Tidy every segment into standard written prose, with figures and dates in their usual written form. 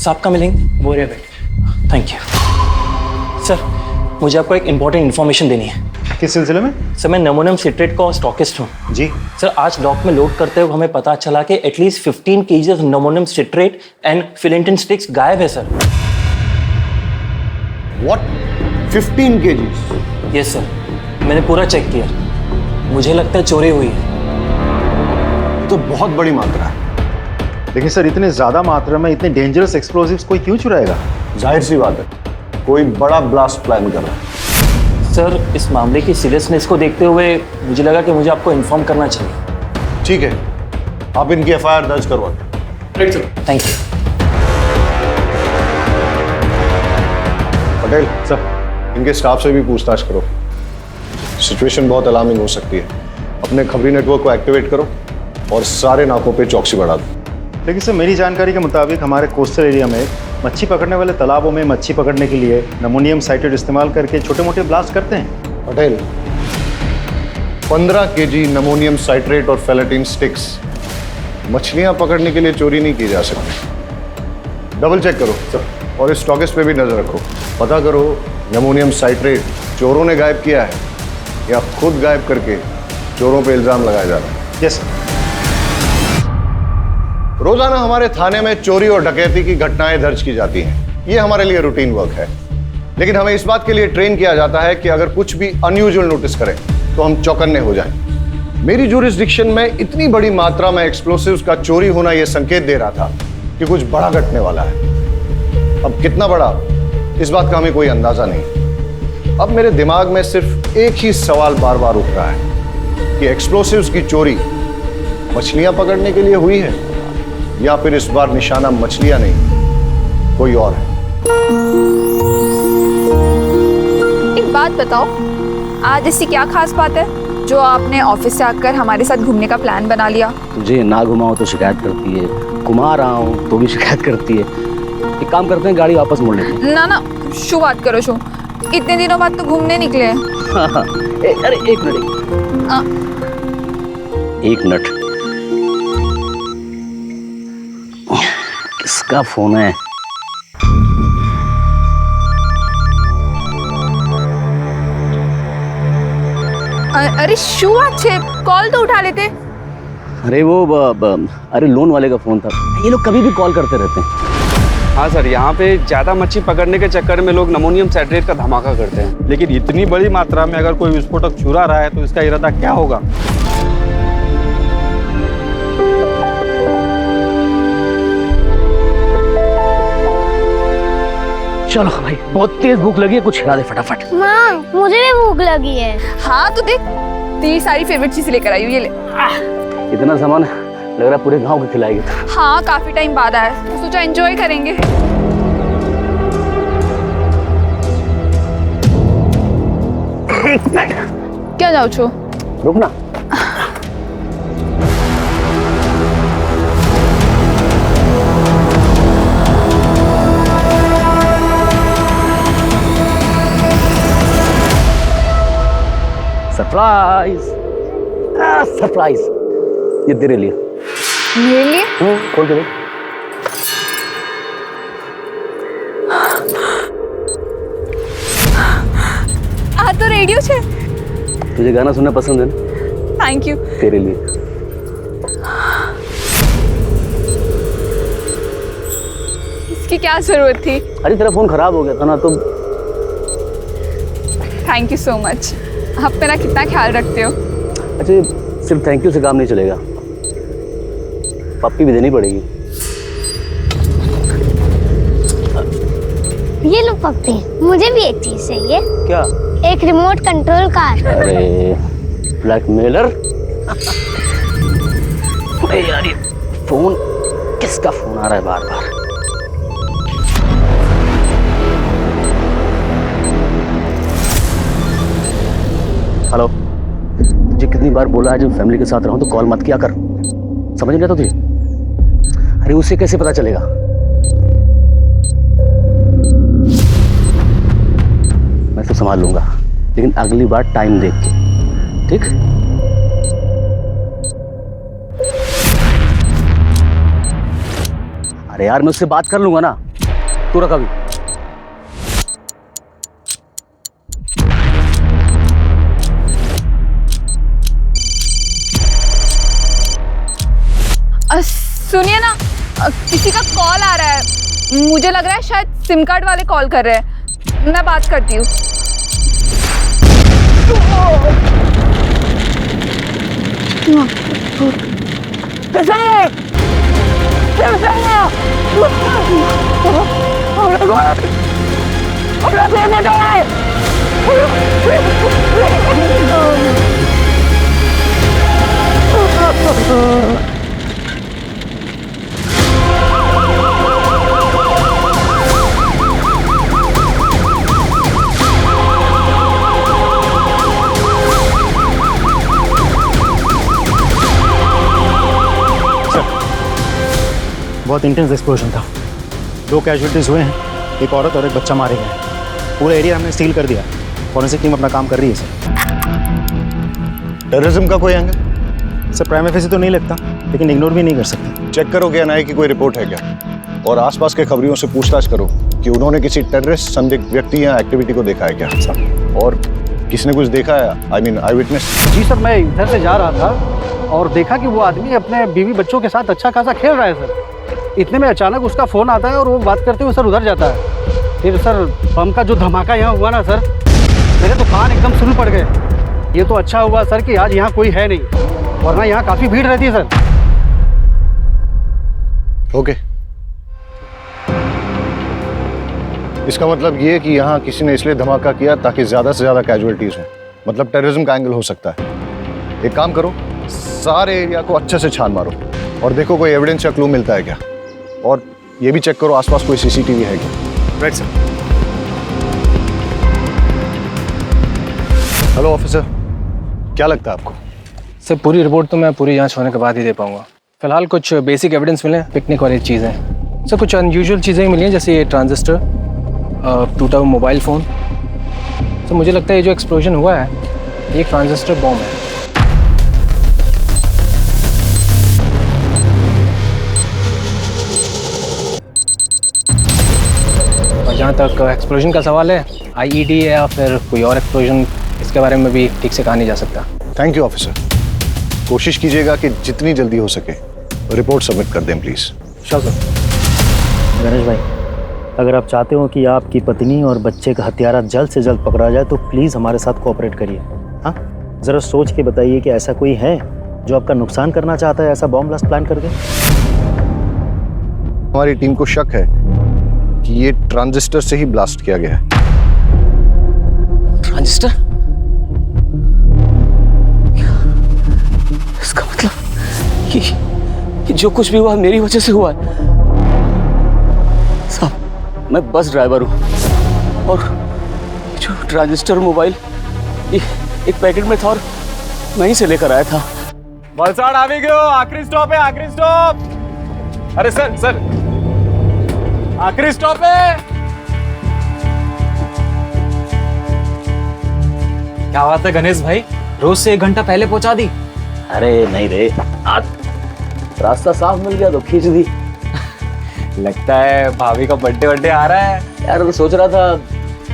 साहब का मिलेंगे? वो रहे बैठे। Thank you sir. मुझे आपको एक इम्पॉर्टेंट इन्फॉर्मेशन देनी है। किस सिलसिले में? सर मैं नमोनियम सिट्रेट का स्टॉकिस्ट हूँ। जी सर आज डॉक में लोड करते हुए हमें पता चला कि at least 15 kg ammonium citrate and फिलेंटिन स्टिक्स गायब है sir. What? 15 kgs? Yes sir, मैंने पूरा चेक किया, मुझे लगता है चोरी हुई है। तो बहुत बड़ी मात्रा है। लेकिन सर इतने ज्यादा मात्रा में इतने डेंजरस एक्सप्लोजिव्स कोई क्यों चुराएगा? जाहिर सी बात है, कोई बड़ा ब्लास्ट प्लान कर रहा है। सर इस मामले की सीरियसनेस को देखते हुए मुझे लगा कि मुझे आपको इन्फॉर्म करना चाहिए। ठीक है, आप इनकी FIR दर्ज करवा। Thank you. पटेल सर, इनके स्टाफ से भी पूछताछ करो। सिचुएशन बहुत अलार्मिंग हो सकती है। अपने खबरी नेटवर्क को एक्टिवेट करो और सारे नाकों पे चौकसी बढ़ा दो। लेकिन सर मेरी जानकारी के मुताबिक हमारे कोस्टल एरिया में मच्छी पकड़ने वाले तालाबों में मच्छी पकड़ने के लिए नमोनियम साइट्रेट इस्तेमाल करके छोटे मोटे ब्लास्ट करते हैं। पटेल, 15 kg नमोनियम साइट्रेट और फेलेटिन स्टिक्स मछलियां पकड़ने के लिए चोरी नहीं की जा सकती। डबल चेक करो सर, और इस स्टॉकिस्ट पे भी नजर रखो। पता करो नमोनियम साइट्रेट चोरों ने गायब किया है या खुद गायब करके चोरों पे इल्जाम लगाया जा रहा है। यस। रोजाना हमारे थाने में चोरी और डकैती की घटनाएं दर्ज की जाती हैं। ये हमारे लिए रूटीन वर्क है। लेकिन हमें इस बात के लिए ट्रेन किया जाता है कि अगर कुछ भी अनयूजुअल नोटिस करें तो हम चौकन्ने हो जाएं। मेरी ज्यूरिसडिक्शन में इतनी बड़ी मात्रा में एक्सप्लोसिव्स का चोरी होना यह संकेत दे रहा था कि कुछ बड़ा घटने वाला है। अब कितना बड़ा, इस बात का हमें कोई अंदाजा नहीं। अब मेरे दिमाग में सिर्फ एक ही सवाल बार बार उठ रहा है कि एक्सप्लोसिव्स की चोरी मछलियां पकड़ने के लिए हुई है या फिर इस बार निशाना मछलियां नहीं कोई और है। एक बात बताओ, आज ऐसी क्या खास बात है जो आपने ऑफिस से आकर हमारे साथ घूमने का प्लान बना लिया? तुझे ना घुमाओ तो शिकायत करती है, घुमा रहा हूँ तो भी शिकायत करती है। एक काम करते हैं, गाड़ी वापस मोड़ लेते हैं। ना ना, शू बात करो शू, इतने दिनों बाद तो घूमने निकले हैं। अरे एक मिनट। किसका फोन है? अरे शू अच्छे, कॉल तो उठा लेते। अरे वो अरे लोन वाले का फोन था। ये लोग कभी भी कॉल करते रहते हैं। हाँ सर, यहाँ पे ज़्यादा मच्छी पकड़ने के चक्कर में लोग नमोनियम साइट्रेट का धमाका करते हैं। लेकिन इतनी बड़ी मात्रा में अगर कोई विस्फोटक चुरा रहा है तो इसका इरादा क्या होगा? चलो भाई, बहुत तेज भूख लगी है, कुछ खिला दे फटाफट। माँ, मुझे भी भूख लगी है। हाँ तो देख, तेरी सारी फेवरेट चीज लेकर आई हूँ, ये ले। इतना सामान लग रहा है पूरे गांव को खिलाएगी। हाँ काफी टाइम बाद आया तो सोचा एंजॉय करेंगे। क्या जाओ छो? रुकना। सरप्राइज, सरप्राइज, ये तेरे लिए। मेरे लिए? खोल के देख। आ तो रेडियो छे। तुझे गाना सुनना पसंद है ना? Thank you. तेरे लिए। इसकी क्या जरूरत थी? अरे तेरा फोन खराब हो गया था ना, तो थैंक यू सो मच। आप मेरा कितना ख्याल रखते हो। अच्छा, सिर्फ थैंक यू से काम नहीं चलेगा, पप्पी भी देनी पड़ेगी। ये लो पप्पी, मुझे भी एक चीज चाहिए। क्या? एक रिमोट कंट्रोल कार। अरे ब्लैकमेलर। अरे यार, ये फोन किसका फोन आ रहा है बार बार? हेलो, तुझे कितनी बार बोला है जब फैमिली के साथ रहूं तो कॉल मत किया कर, समझ नहीं आता तुझे? अरे उसे कैसे पता चलेगा? मैं तो संभाल लूंगा, लेकिन अगली बार टाइम देख के, ठीक? अरे यार, मैं उससे बात कर लूंगा ना। तू रखा भी। सुनिए ना, किसी का कॉल आ रहा है, मुझे लग रहा है शायद सिम कार्ड वाले कॉल कर रहे हैं, मैं बात करती हूँ। बहुत इंटेंस एक्सप्लोजन था, 2 कैजुअलिटीज़ हुए हैं, एक औरत और एक बच्चा मारे गए। पूरा एरिया हमने सील कर दिया। फॉरेंसिक टीम अपना काम कर रही है सर। टेररिज्म का कोई एंगल? सर प्राइम फेस तो नहीं लगता, लेकिन इग्नोर भी नहीं कर सकते। चेक करो कि एनआईए की कोई रिपोर्ट है क्या, और आसपास के खबरियों से पूछताछ करो कि उन्होंने किसी टेररिस्ट संदिग्ध व्यक्ति या एक्टिविटी को देखा है क्या, और किसने कुछ देखा है, आई मीन आई विटनेस। जी सर, मैं इधर से जा रहा था और देखा कि वो आदमी अपने बीवी बच्चों के साथ अच्छा खासा खेल रहा है सर। इतने में अचानक उसका फ़ोन आता है और वो बात करते हुए सर उधर जाता है। फिर सर बम का जो धमाका यहाँ हुआ ना सर, मेरे तो कान एकदम सुन पड़ गए। ये तो अच्छा हुआ सर कि आज यहाँ कोई है नहीं, वरना यहाँ काफ़ी भीड़ रहती है सर। ओके, इसका मतलब ये कि यहाँ किसी ने इसलिए धमाका किया ताकि ज़्यादा से ज़्यादा कैजुअलिटीज़ हो, मतलब टेररिज्म का एंगल हो सकता है। एक काम करो, सारे एरिया को अच्छे से छान मारो और देखो कोई एविडेंस या क्लू मिलता है क्या, और ये भी चेक करो आसपास कोई सीसीटीवी है क्या। Right sir. हेलो ऑफिसर, क्या लगता है आपको? सर पूरी रिपोर्ट तो मैं पूरी जांच होने के बाद ही दे पाऊंगा। फिलहाल कुछ बेसिक एविडेंस मिले, पिकनिक वाली चीज़ें। सर कुछ अनयूजुअल चीज़ें ही मिली हैं, जैसे ये ट्रांजिस्टर, टूटा हुआ मोबाइल फ़ोन। तो मुझे लगता है ये जो एक्सप्लोजन हुआ है ये ट्रांजिस्टर बॉम्ब है। जहाँ तक एक्सप्लोजन का सवाल है, आईईडी है या फिर कोई और एक्सप्लोजन, इसके बारे में भी ठीक से कहा नहीं जा सकता। Thank you officer. कोशिश कीजिएगा कि जितनी जल्दी हो सके रिपोर्ट सबमिट कर दें प्लीज़। Sure sir. गणेश भाई, अगर आप चाहते हो कि आपकी पत्नी और बच्चे का हत्यारा जल्द से जल्द पकड़ा जाए तो प्लीज़ हमारे साथ कोऑपरेट करिए। हाँ, ज़रा सोच के बताइए कि ऐसा कोई है जो आपका नुकसान करना चाहता है ऐसा बॉम्ब ब्लास्ट प्लान करके। हमारी टीम को शक है कि ये ट्रांजिस्टर से ही ब्लास्ट किया गया है। ट्रांजिस्टर? इसका मतलब कि जो कुछ भी हुआ मेरी वजह से हुआ है। साहब, मैं बस ड्राइवर हूँ और जो ट्रांजिस्टर मोबाइल ये एक पैकेट में था और वहीं से लेकर आया था। वलसाड़ आ भी गयो, आखिरी स्टॉप है, आखिरी स्टॉप। अरे सर सर, आखिरी स्टॉप है। क्या बात है गणेश भाई, रोज से 1 घंटा पहले पहुंचा दी। अरे नहीं रे, आज रास्ता साफ मिल गया तो खींच दी। लगता है भाभी का बर्थडे आ रहा है। यार मैं सोच रहा था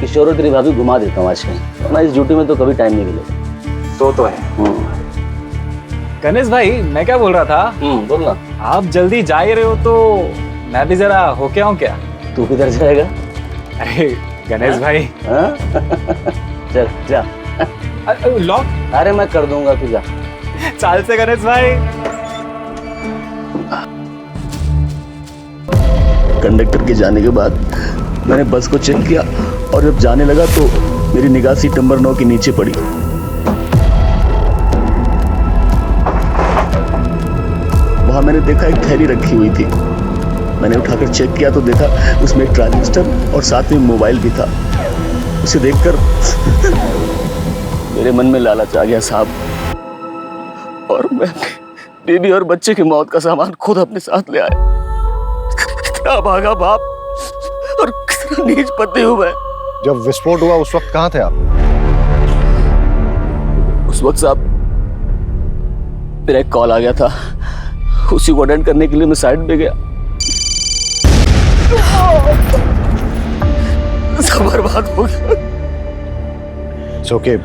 किशोर और तेरी भाभी घुमा देता हूँ आज कहीं, वरना इस ड्यूटी में तो कभी टाइम नहीं मिलेगा। तो है। गणेश भाई, मैं क्या बोल रहा था, बोलना। आप जल्दी जा ही रहे हो तो मैं भी जरा होके आऊं क्या? तू किधर जाएगा? अरे गणेश भाई। चल जा। लॉक? अरे मैं कर दूंगा, तू जा। चाल से गणेश भाई। कंडक्टर के जाने के बाद मैंने बस को चेक किया और जब जाने लगा तो मेरी निगाह सीट नंबर 9 के नीचे पड़ी। वहां मैंने देखा एक थैली रखी हुई थी। मैंने उठाकर चेक किया तो देखा उसमें एक ट्रांजिस्टर और साथ में मोबाइल भी था। उसे देखकर मेरे मन में लालच आ गया साहब, और मैं बेबी और बच्चे की मौत का सामान खुद अपने साथ ले आया। कितना भागा बाप और कितना नीच पति हूं मैं। जब विस्फोट हुआ उस वक्त कहाँ थे आप? उस वक्त साहब मेरा एक कॉल आ गया था, उसी को अटेंड करने के लिए मैं साइड पे गया। सब बर्बाद हो गया। It's okay,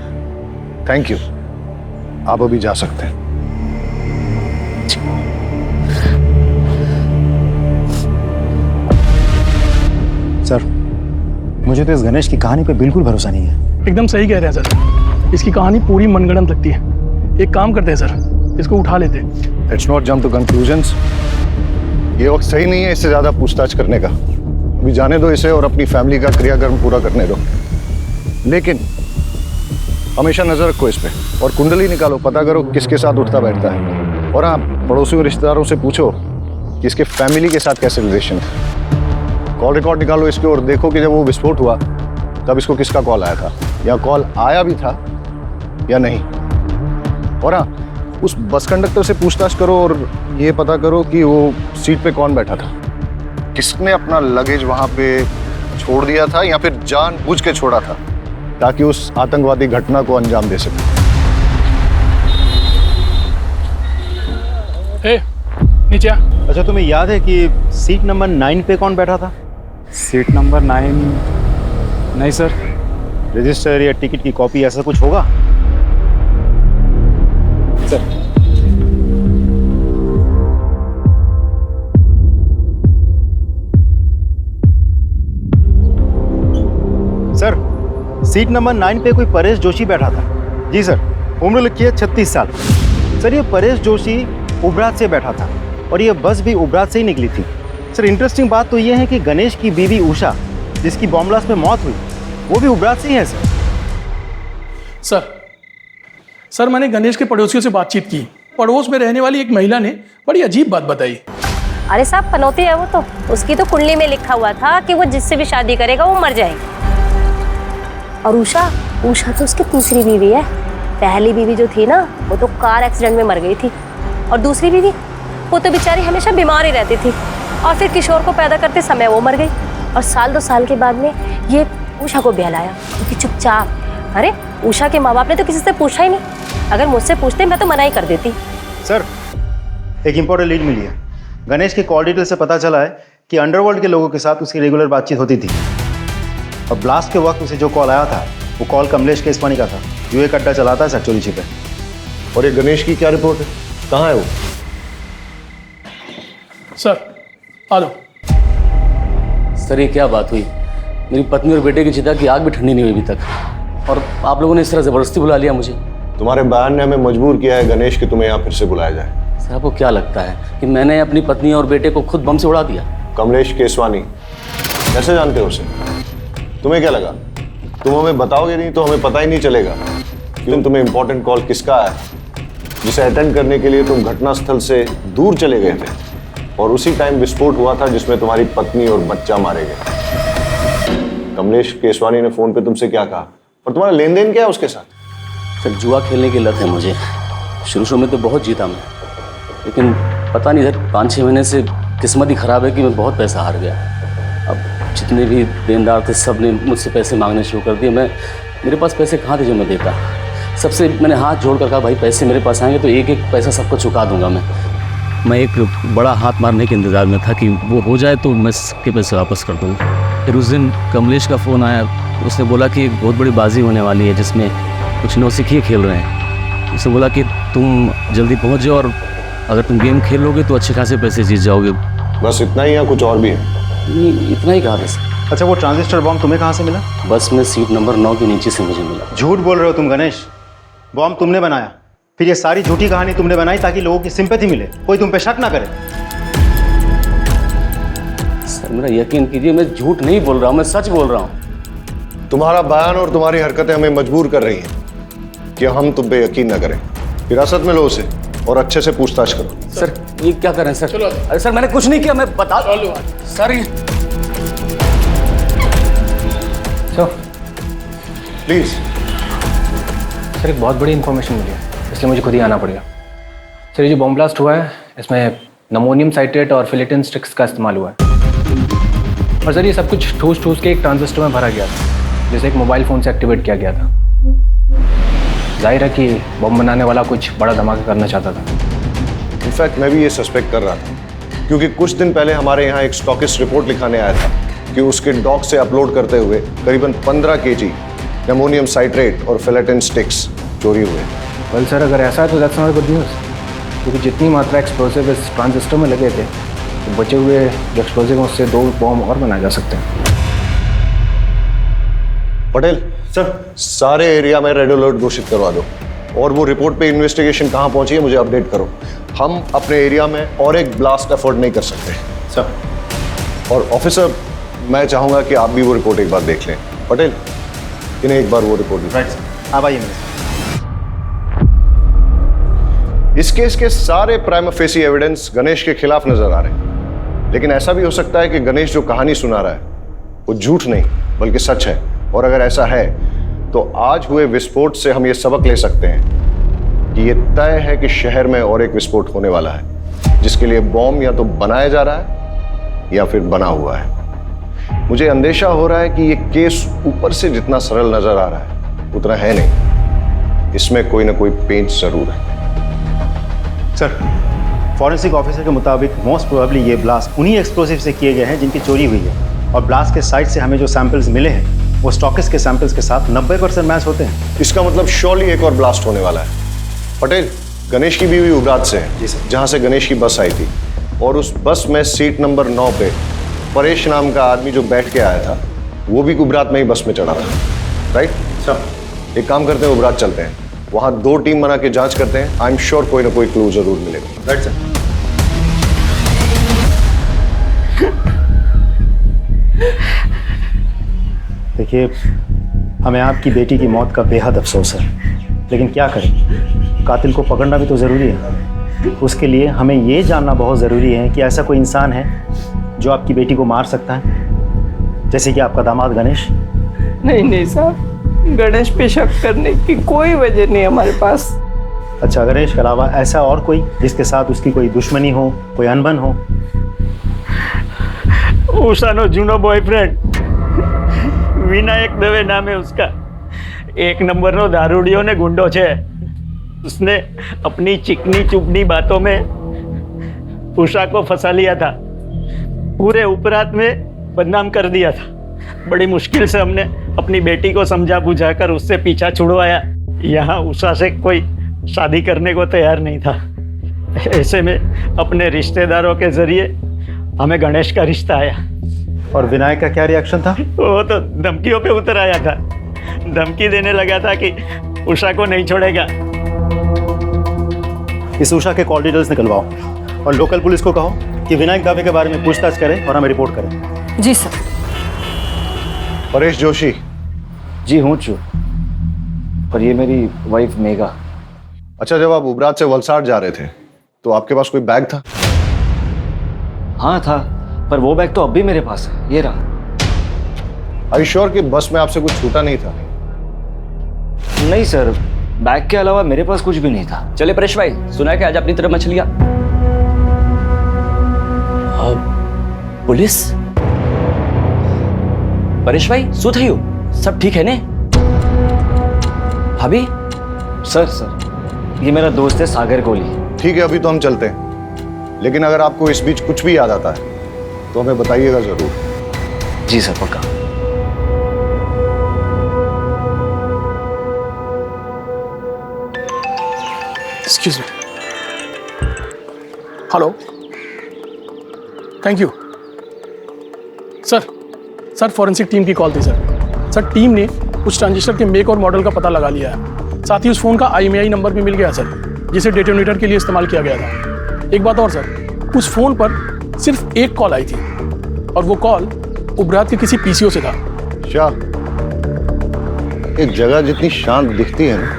thank you. आप अभी जा सकते हैं। सर, मुझे तो इस गणेश की कहानी पे बिल्कुल भरोसा नहीं है। एकदम सही कह रहे हैं सर, इसकी कहानी पूरी मनगढ़ंत लगती है। एक काम करते हैं सर, इसको उठा लेते हैं। Let's not jump to conclusions. ये वक्त सही नहीं है इससे ज्यादा पूछताछ करने का। अभी जाने दो इसे और अपनी फैमिली का क्रियाकर्म पूरा करने दो। लेकिन हमेशा नजर रखो इस पे और कुंडली निकालो, पता करो किसके साथ उठता बैठता है। और हाँ, पड़ोसियों रिश्तेदारों से पूछो कि इसके फैमिली के साथ कैसे रिलेशन है। कॉल रिकॉर्ड निकालो इसके और देखो कि जब वो विस्फोट हुआ तब इसको किसका कॉल आया था, या कॉल आया भी था या नहीं। और हाँ, उस बस कंडक्टर से पूछताछ करो और ये पता करो कि वो सीट पे कौन बैठा था, किसने अपना लगेज वहां पे छोड़ दिया था या फिर जानबूझ के छोड़ा था ताकि उस आतंकवादी घटना को अंजाम दे सके। नीचे आ। अच्छा, तुम्हें याद है कि सीट नंबर 9 पे कौन बैठा था? Seat number 9? नहीं सर। रजिस्टर या टिकट की कॉपी ऐसा कुछ होगा? सर, सीट नंबर 9 पे कोई परेश जोशी बैठा था। जी सर, उम्र लिखी है 36 साल। सर, ये परेश जोशी उबरात से बैठा था और ये बस भी उबरात से ही निकली थी। सर, इंटरेस्टिंग बात तो ये है कि गणेश की बीवी उषा, जिसकी बॉम्ब ब्लास्ट में मौत हुई, वो भी उबरात से ही है। सर, मैंने गणेश के पड़ोसियों से बातचीत की। पड़ोस में रहने वाली एक महिला ने बड़ी अजीब बात बताई। अरे साहब, पनौती है वो तो, उसकी तो कुंडली में लिखा हुआ था कि वो जिससे भी शादी करेगा वो मर जाएगी। और उषा तो उसकी तीसरी बीवी है। पहली बीवी जो थी ना, वो तो कार एक्सीडेंट में मर गई थी। और दूसरी बीवी, वो तो बेचारी हमेशा बीमार ही रहती थी और फिर किशोर को पैदा करते समय वो मर गई। और 2 साल के बाद में ये उषा को बहलाया, क्योंकि चुपचाप। अरे उषा के माँ बाप ने तो किसी से पूछा ही नहीं। अगर मुझसे पूछते मैं तो मना ही कर देती। सर, एक इंपॉर्टेंट लीड मिली है। गणेश के कॉल डिटेल से पता चला है कि अंडरवर्ल्ड के लोगों के साथ उसकी रेगुलर बातचीत होती थी और ब्लास्ट के वक्त उसे जो कॉल आया था वो कॉल कमलेश केसवानी का था, जो एक अड्डा चलाता है सर छिपे। और ये गणेश की क्या रिपोर्ट है, कहाँ है वो? सर, आ लो। सर, ये क्या बात हुई? मेरी पत्नी और बेटे की चिता की आग भी ठंडी नहीं हुई अभी तक, और आप लोगों ने इस तरह जबरदस्ती बुला लिया मुझे। तुम्हारे बयान ने हमें मजबूर किया है गणेश कि तुम्हें यहाँ फिर से बुलाया जाए। सर, आपको क्या लगता है कि मैंने अपनी पत्नी और बेटे को खुद बम से उड़ा दिया? कमलेश केसवानी, कैसे जानते हो उसे? तुम्हें क्या लगा तुम हमें बताओगे नहीं तो हमें पता ही नहीं चलेगा कि तुम्हें इंपॉर्टेंट कॉल किसका है, जिसे अटेंड करने के लिए तुम घटनास्थल से दूर चले गए थे और उसी टाइम विस्फोट हुआ था जिसमें तुम्हारी पत्नी और बच्चा मारे गए। कमलेश केसवानी ने फोन पे तुमसे क्या कहा और तुम्हारा लेन देन क्या है उसके साथ? सर, जुआ खेलने की लत है मुझे। शुरू में तो बहुत जीता मैं, लेकिन पता नहीं सर 5-6 महीने से किस्मत ही खराब है कि मैं बहुत पैसा हार गया। अब जितने भी देनदार थे सब ने मुझसे पैसे मांगने शुरू कर दिए। मेरे पास पैसे कहाँ थे जो मैं देता? सबसे मैंने हाथ जोड़ कर कहा, भाई पैसे मेरे पास आएंगे तो एक पैसा सबको चुका दूंगा मैं एक बड़ा हाथ मारने के इंतज़ार में था कि वो हो जाए तो मैं सबके पैसे वापस कर दूँ। फिर उस दिन कमलेश का फ़ोन आया, उसने बोला कि एक बहुत बड़ी बाजी होने वाली है जिसमें कुछ नौसिखिए खेल रहे हैं। उसने बोला कि तुम जल्दी पहुँच जाओ और अगर तुम गेम खेल लोगे तो अच्छे खासे पैसे जीत जाओगे। बस इतना ही या कुछ और भी है? नहीं, इतना ही कहा था। अच्छा, वो ट्रांजिस्टर बॉम्ब तुम्हें कहाँ से मिला? बस में सीट नंबर 9 के नीचे से मुझे मिला। झूठ बोल रहे हो तुम गणेश। बॉम्ब तुमने बनाया, फिर ये सारी झूठी कहानी तुमने बनाई ताकि लोगों की सिंपैथी मिले, कोई तुम पे शक ना करे। सर, मेरा यकीन कीजिए, मैं झूठ नहीं बोल रहा हूँ, मैं सच बोल रहा हूँ। तुम्हारा बयान और तुम्हारी हरकतें हमें मजबूर कर रही हैं कि हम तुम पे यकीन न करें। हिरासत में लो उसे और अच्छे से पूछताछ करो। सर, ये क्या कर रहे हैं सर? चलो। अरे सर, मैंने कुछ नहीं किया, मैं बता। Sir, please. सर, एक बहुत बड़ी इन्फॉर्मेशन मिली है, इसलिए मुझे खुद ही आना पड़ेगा। सर, ये जो बॉम्ब ब्लास्ट हुआ है इसमें नमोनियम साइट्रेट और फिलेटिन स्टिक्स का इस्तेमाल हुआ है। और सर, ये सब कुछ ठूस के एक ट्रांजिस्टर में भरा गया था, जिसे एक मोबाइल फ़ोन से एक्टिवेट किया गया था। जाहिर है कि बम बनाने वाला कुछ बड़ा धमाका करना चाहता था। इनफैक्ट मैं भी ये सस्पेक्ट कर रहा था, क्योंकि कुछ दिन पहले हमारे यहाँ एक स्टॉकिस्ट रिपोर्ट लिखाने आया था कि उसके डॉग से अपलोड करते हुए करीबन 15 kg अमोनियम साइट्रेट और फिलेटिन स्टिक्स चोरी हुए। वेल सर, अगर ऐसा है तो दैट्स नॉट गुड न्यूज़, क्योंकि जितनी मात्रा एक्सप्लोसिव इस ट्रांजिस्टर में लगे थे तो बचे हुए जो एक्सप्लोसिव उससे 2 बॉम्ब और बनाए जा सकते हैं। पटेल सर, सारे एरिया में रेड अलर्ट घोषित करवा दो और वो रिपोर्ट पे इन्वेस्टिगेशन कहाँ पहुंची है मुझे अपडेट करो। हम अपने एरिया में और एक ब्लास्ट अफोर्ड नहीं कर सकते सर। और ऑफिसर, मैं चाहूंगा कि आप भी वो रिपोर्ट एक बार देख लें। पटेल, इन्हें एक बार वो रिपोर्ट राइट सर, आप आइए मेरे। इस केस के सारे प्राइमा फेसी एविडेंस गणेश के खिलाफ नजर आ रहे हैं, लेकिन ऐसा भी हो सकता है कि गणेश जो कहानी सुना रहा है वो झूठ नहीं बल्कि सच है। और अगर ऐसा है तो आज हुए विस्फोट से हम ये सबक ले सकते हैं कि ये तय है कि शहर में और एक विस्फोट होने वाला है, जिसके लिए बॉम्ब या तो बनाया जा रहा है या फिर बना हुआ है। मुझे अंदेशा हो रहा है कि ये केस ऊपर से जितना सरल नजर आ रहा है उतना है नहीं, इसमें कोई ना कोई पेंच जरूर है। सर, फॉरेंसिक ऑफिसर के मुताबिक मोस्ट प्रोबेबली ये ब्लास्ट उन्हीं एक्सप्लोसिव से किए गए हैं जिनकी चोरी हुई है, और ब्लास्ट के साइट से हमें जो सैंपल्स मिले हैं वो स्टॉकिस्ट के सैंपल्स के साथ 90% मैच होते हैं। इसका मतलब श्योरली एक और ब्लास्ट होने वाला है। पटेल, गणेश की बीवी उबरात से है, जी सर, जहां से गणेश की बस आई थी, और उस बस में सीट नंबर 9 पे परेश नाम का आदमी जो बैठ के आया था वो भी उबरात में ही बस में चढ़ा था, राइट सर? एक काम करते हैं, उबरात चलते हैं, वहां 2 टीम बना के जांच करते हैं। आई एम श्योर कोई ना कोई क्लू जरूर मिलेगा। Right sir. देखिए, हमें आपकी बेटी की मौत का बेहद अफसोस है, लेकिन क्या करें, कातिल को पकड़ना भी तो ज़रूरी है। उसके लिए हमें ये जानना बहुत ज़रूरी है कि ऐसा कोई इंसान है जो आपकी बेटी को मार सकता है, जैसे कि आपका दामाद गणेश। नहीं साहब, गणेश पे शक करने की कोई वजह नहीं हमारे पास। अच्छा, गणेश के अलावा ऐसा और कोई जिसके साथ उसकी कोई दुश्मनी हो, कोई अनबन हो? उषानो जूनो बॉयफ्रेंड विनायक दवे नाम है उसका। 1 नंबरનો दारूडियो ने गुंडो छे। उसने अपनी चिकनी चुपनी बातों में उषा को फंसा लिया था, पूरे उपरात में बदनाम कर दिया था। बड़ी मुश्किल से हमने अपनी बेटी को समझा बुझाकर उससे पीछा छुड़वाया। यहाँ उषा से कोई शादी करने को तैयार नहीं था। ऐसे में अपने रिश्तेदारों के जरिए हमें गणेश का रिश्ता आया। और विनायक का क्या रिएक्शन था? वो तो धमकियों पे उतर आया था, धमकी देने लगा था कि उषा को नहीं छोड़ेगा। इस उषा के कॉल डिटेल्स निकलवाओ और लोकल पुलिस को कहो कि विनायक दावे के बारे में पूछताछ करें और हमें रिपोर्ट करें। जी सर। परेश जोशी? जी हूँ चू, पर ये मेरी वाइफ मेघा। अच्छा, जब आप उबरात से वलसाड जा रहे थे तो आपके पास कोई बैग था? हाँ था, पर वो बैग तो अब भी मेरे पास है, ये रहा। Are you sure कि बस में आपसे कुछ छूटा नहीं था? नहीं सर, बैग के अलावा मेरे पास कुछ भी नहीं था। चले परेश भाई, सुना है कि आज अपनी तरफ मछलियां। पुलिस? परेश भाई શું થયું? सब ठीक है ने? भाभी? सर ये मेरा दोस्त है सागर कोहली। ठीक है, अभी तो हम चलते हैं, लेकिन अगर आपको इस बीच कुछ भी याद आता है तो हमें बताइएगा जरूर। जी सर, पक्का। Excuse me. Hello, thank you sir, forensic team की कॉल थी सर, टीम ने उस ट्रांजिस्टर के मेक और मॉडल का पता लगा लिया है। साथ ही उस फ़ोन का IMEI नंबर भी मिल गया सर, जिसे डेटोनेटर के लिए इस्तेमाल किया गया था। एक बात और सर, उस फ़ोन पर सिर्फ एक कॉल आई थी और वो कॉल उबरात के किसी PCO से था। क्या एक जगह जितनी शांत दिखती है ना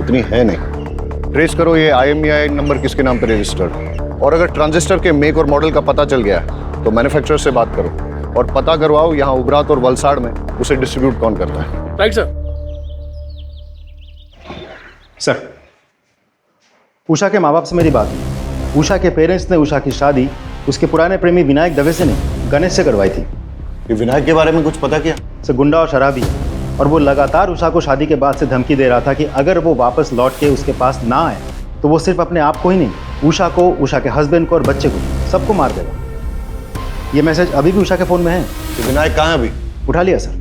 उतनी है नहीं। ट्रेस करो ये IMEI नंबर किसके नाम पर रजिस्टर्ड, और अगर ट्रांजिस्टर के मेक और मॉडल का पता चल गया तो मैन्युफैक्चरर से बात करो और पता करवाओ यहाँ उबरात और वलसाड़ में उसे डिस्ट्रीब्यूट कौन करता है। राइट सर, उषा के माँ बाप से मेरी बात हुई। उषा के पेरेंट्स ने उषा की शादी उसके पुराने प्रेमी विनायक दवे से नहीं, गणेश से करवाई थी। ये विनायक के बारे में कुछ पता किया? सर, गुंडा और शराबी है, और वो लगातार उषा को शादी के बाद से धमकी दे रहा था कि अगर वो वापस लौट के उसके पास ना आए तो वो सिर्फ अपने आप को ही नहीं, उषा को, उषा के हस्बैंड को और बच्चे को, सबको मार देगा। ये मैसेज अभी भी उषा के फ़ोन में है। तो विनायक कहाँ है अभी? उठा लिया सर।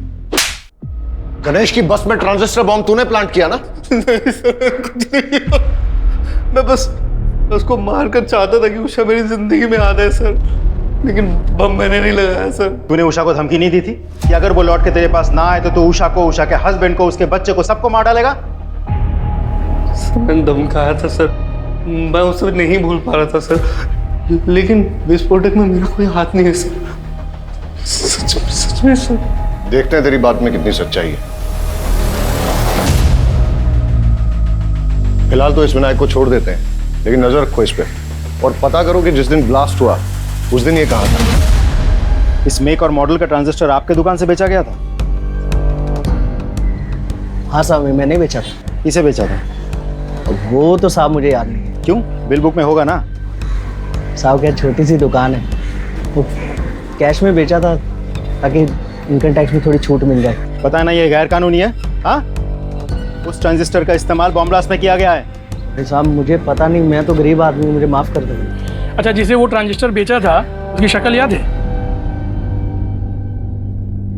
गणेश की बस में ट्रांजिस्टर बॉम्ब तूने प्लांट किया ना? नहीं सर, कुछ नहीं किया। मैं बस उसको मारकर चाहता था कि उषा मेरी जिंदगी में आ जाए सर, लेकिन बम मैंने नहीं लगाया सर। तूने उषा को धमकी नहीं दी थी कि अगर वो लौट के तेरे पास ना आए तो तू उषा को, उषा के हस्बैंड को, उसके बच्चे को, सबको मार डालेगा? मैंने धमकाया था सर, मैं उसे नहीं भूल पा रहा था सर, लेकिन विस्फोटक में मेरा कोई हाथ नहीं है सर। सच में सर। देखते हैं तेरी बात में कितनी सच्चाई है। फिलहाल तो इस विनायक को छोड़ देते हैं, लेकिन नजर रखो इस पे और पता करो कि जिस दिन ब्लास्ट हुआ उस दिन ये कहाँ था। इस मेक और मॉडल का ट्रांजिस्टर आपके दुकान से बेचा गया था? हाँ साहब, मैंने बेचा था। किसे बेचा था? वो तो साहब मुझे याद नहीं है। क्यों? बिल बुक में होगा ना। साहब क्या छोटी सी दुकान है, वो कैश में बेचा था ताकि इनकम टैक्स में थोड़ी छूट मिल जाए। पता है ना ये गैर कानूनी है। हाँ, उस ट्रांजिस्टर का इस्तेमाल बॉम्ब ब्लास्ट में किया गया है। साहब मुझे पता नहीं, मैं तो गरीब आदमी हूँ, मुझे माफ़ कर दो। अच्छा, जिसे वो ट्रांजिस्टर बेचा था उसकी शक्ल याद है?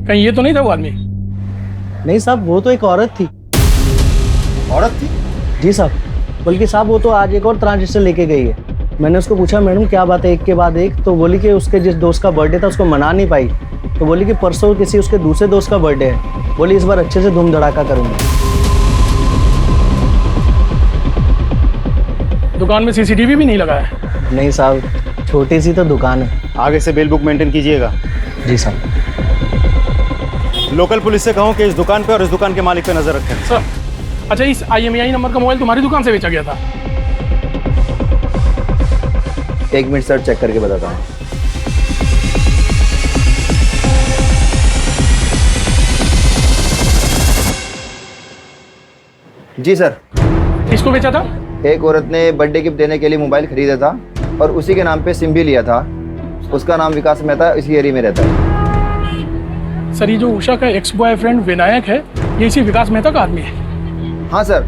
कहीं ये तो नहीं था वो आदमी? नहीं साहब, वो तो एक औरत थी। औरत थी? जी साहब, बल्कि साहब वो तो आज एक और ट्रांजिस्टर लेके गई है। मैंने उसको पूछा मैडम क्या बात है एक के बाद एक, तो बोली कि उसके जिस दोस्त का बर्थडे था उसको मना नहीं पाई, तो बोली कि परसों किसी उसके दूसरे दोस्त का बर्थडे है, बोली इस बार अच्छे से धूम धड़ाका करूँगी। दुकान में सीसीटीवी भी नहीं लगा है? नहीं साहब, छोटी सी तो दुकान है। आगे से बिल बुक मेंटेन कीजिएगा। जी साहब। लोकल पुलिस से कहो कि इस दुकान पे और इस दुकान के मालिक पे नजर रखें। सर, अच्छा इस IMEI नंबर का मोबाइल तुम्हारी दुकान से बेचा गया था? एक मिनट सर, चेक करके बताता हूँ। जी सर। किसको बेचा था? एक औरत ने बर्थडे गिफ्ट देने के लिए मोबाइल खरीदा था और उसी के नाम पे सिम भी लिया था। उसका नाम विकास मेहता, इसी एरिया में रहता है। सर, ये जो उषा का एक्स बॉयफ्रेंड विनायक है, ये इसी विकास मेहता का आदमी है? हाँ सर,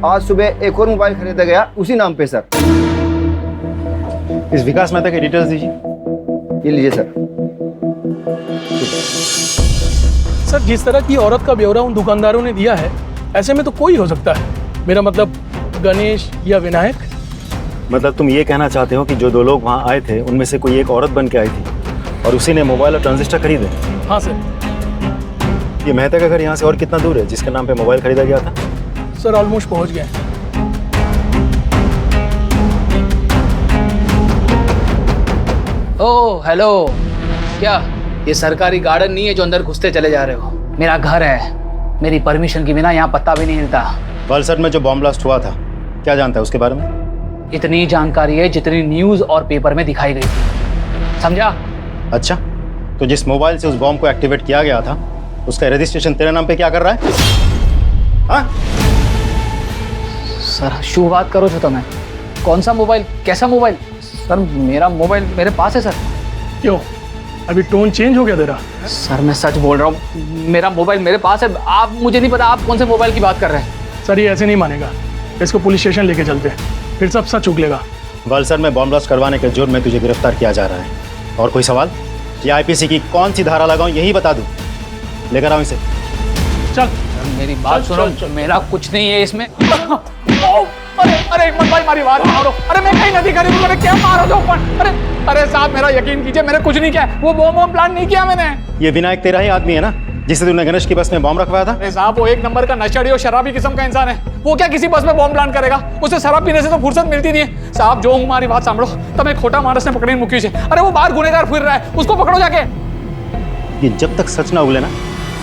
आज सुबह एक और मोबाइल खरीदा गया उसी नाम पे सर। इस विकास मेहता के डिटेल्स दीजिए। ये लीजिए सर। सर, जिस तरह की औरत का ब्यौरा उन दुकानदारों ने दिया है, ऐसे में तो कोई हो सकता है। मेरा मतलब गणेश या विनायक। मतलब तुम ये कहना चाहते हो कि जो दो लोग वहाँ आए थे उनमें से कोई एक औरत बन के आई थी और उसी ने मोबाइल और ट्रांजिस्टर खरीदे? हाँ सर। ये मेहता का घर यहाँ से और कितना दूर है जिसके नाम पे मोबाइल खरीदा गया था? सर, ऑलमोस्ट पहुँच गए। ओह हेलो, क्या ये सरकारी गार्डन नहीं है जो अंदर घुसते चले जा रहे हो? मेरा घर है, मेरी परमिशन के बिना यहाँ पत्ता भी नहीं हिलता। वलसड में जो बॉम्ब ब्लास्ट हुआ था, क्या जानता है उसके बारे में? इतनी जानकारी है जितनी न्यूज और पेपर में दिखाई गई थी, समझा? अच्छा, तो जिस मोबाइल से उस बॉम्ब को एक्टिवेट किया गया था उसका रजिस्ट्रेशन तेरे नाम पे क्या कर रहा है? हाँ? सर शुरुआत करो जो तुम्हें। कौन सा मोबाइल, कैसा मोबाइल? सर मेरा मोबाइल मेरे पास है सर। क्यों, अभी टोन चेंज हो गया तेरा? सर मैं सच बोल रहा हूँ, मेरा मोबाइल मेरे पास है। आप, मुझे नहीं पता आप कौन से मोबाइल की बात कर रहे हैं। सर ये ऐसे नहीं मानेगा, इसको पुलिस स्टेशन लेके चलते हैं, फिर सब सच उगलेगा। वलसड में बॉम्ब ब्लास्ट करवाने के जुर्म में तुझे गिरफ्तार किया जा रहा है। और कोई सवाल? ये IPC की कौन सी धारा लगाऊं यही बता दूं? लेकर आओ इसे। चल मेरी बात सुनो, मेरा कुछ नहीं है इसमें। अरे मत भाई, मारी बात मारो। अरे मैं कहीं नहीं करी, मैंने क्या मारो जो ऊपर। अरे साहब मेरा यकीन कीजिए, मैंने कुछ नहीं किया, वो बॉम्ब प्लान नहीं किया मैंने। ये विनायक तेरा ही आदमी है ना जिसे तूने गणेश की बस में बॉम्ब रखवाया था? अरे साहब वो एक नंबर का नशेड़ी और शराबी किस्म का इंसान है, वो क्या किसी बस में बॉम्ब प्लान करेगा? उसे शराब पीने से तो फुर्सत मिलती नहीं है। साहब जो हमारी बात सांभो, तब खोटा मानस ने पकड़ी मुक्की से। अरे वो बाहर गुनेगार फिर रहा है, उसको पकड़ो जाके। ये जब तक सच ना उगले ना,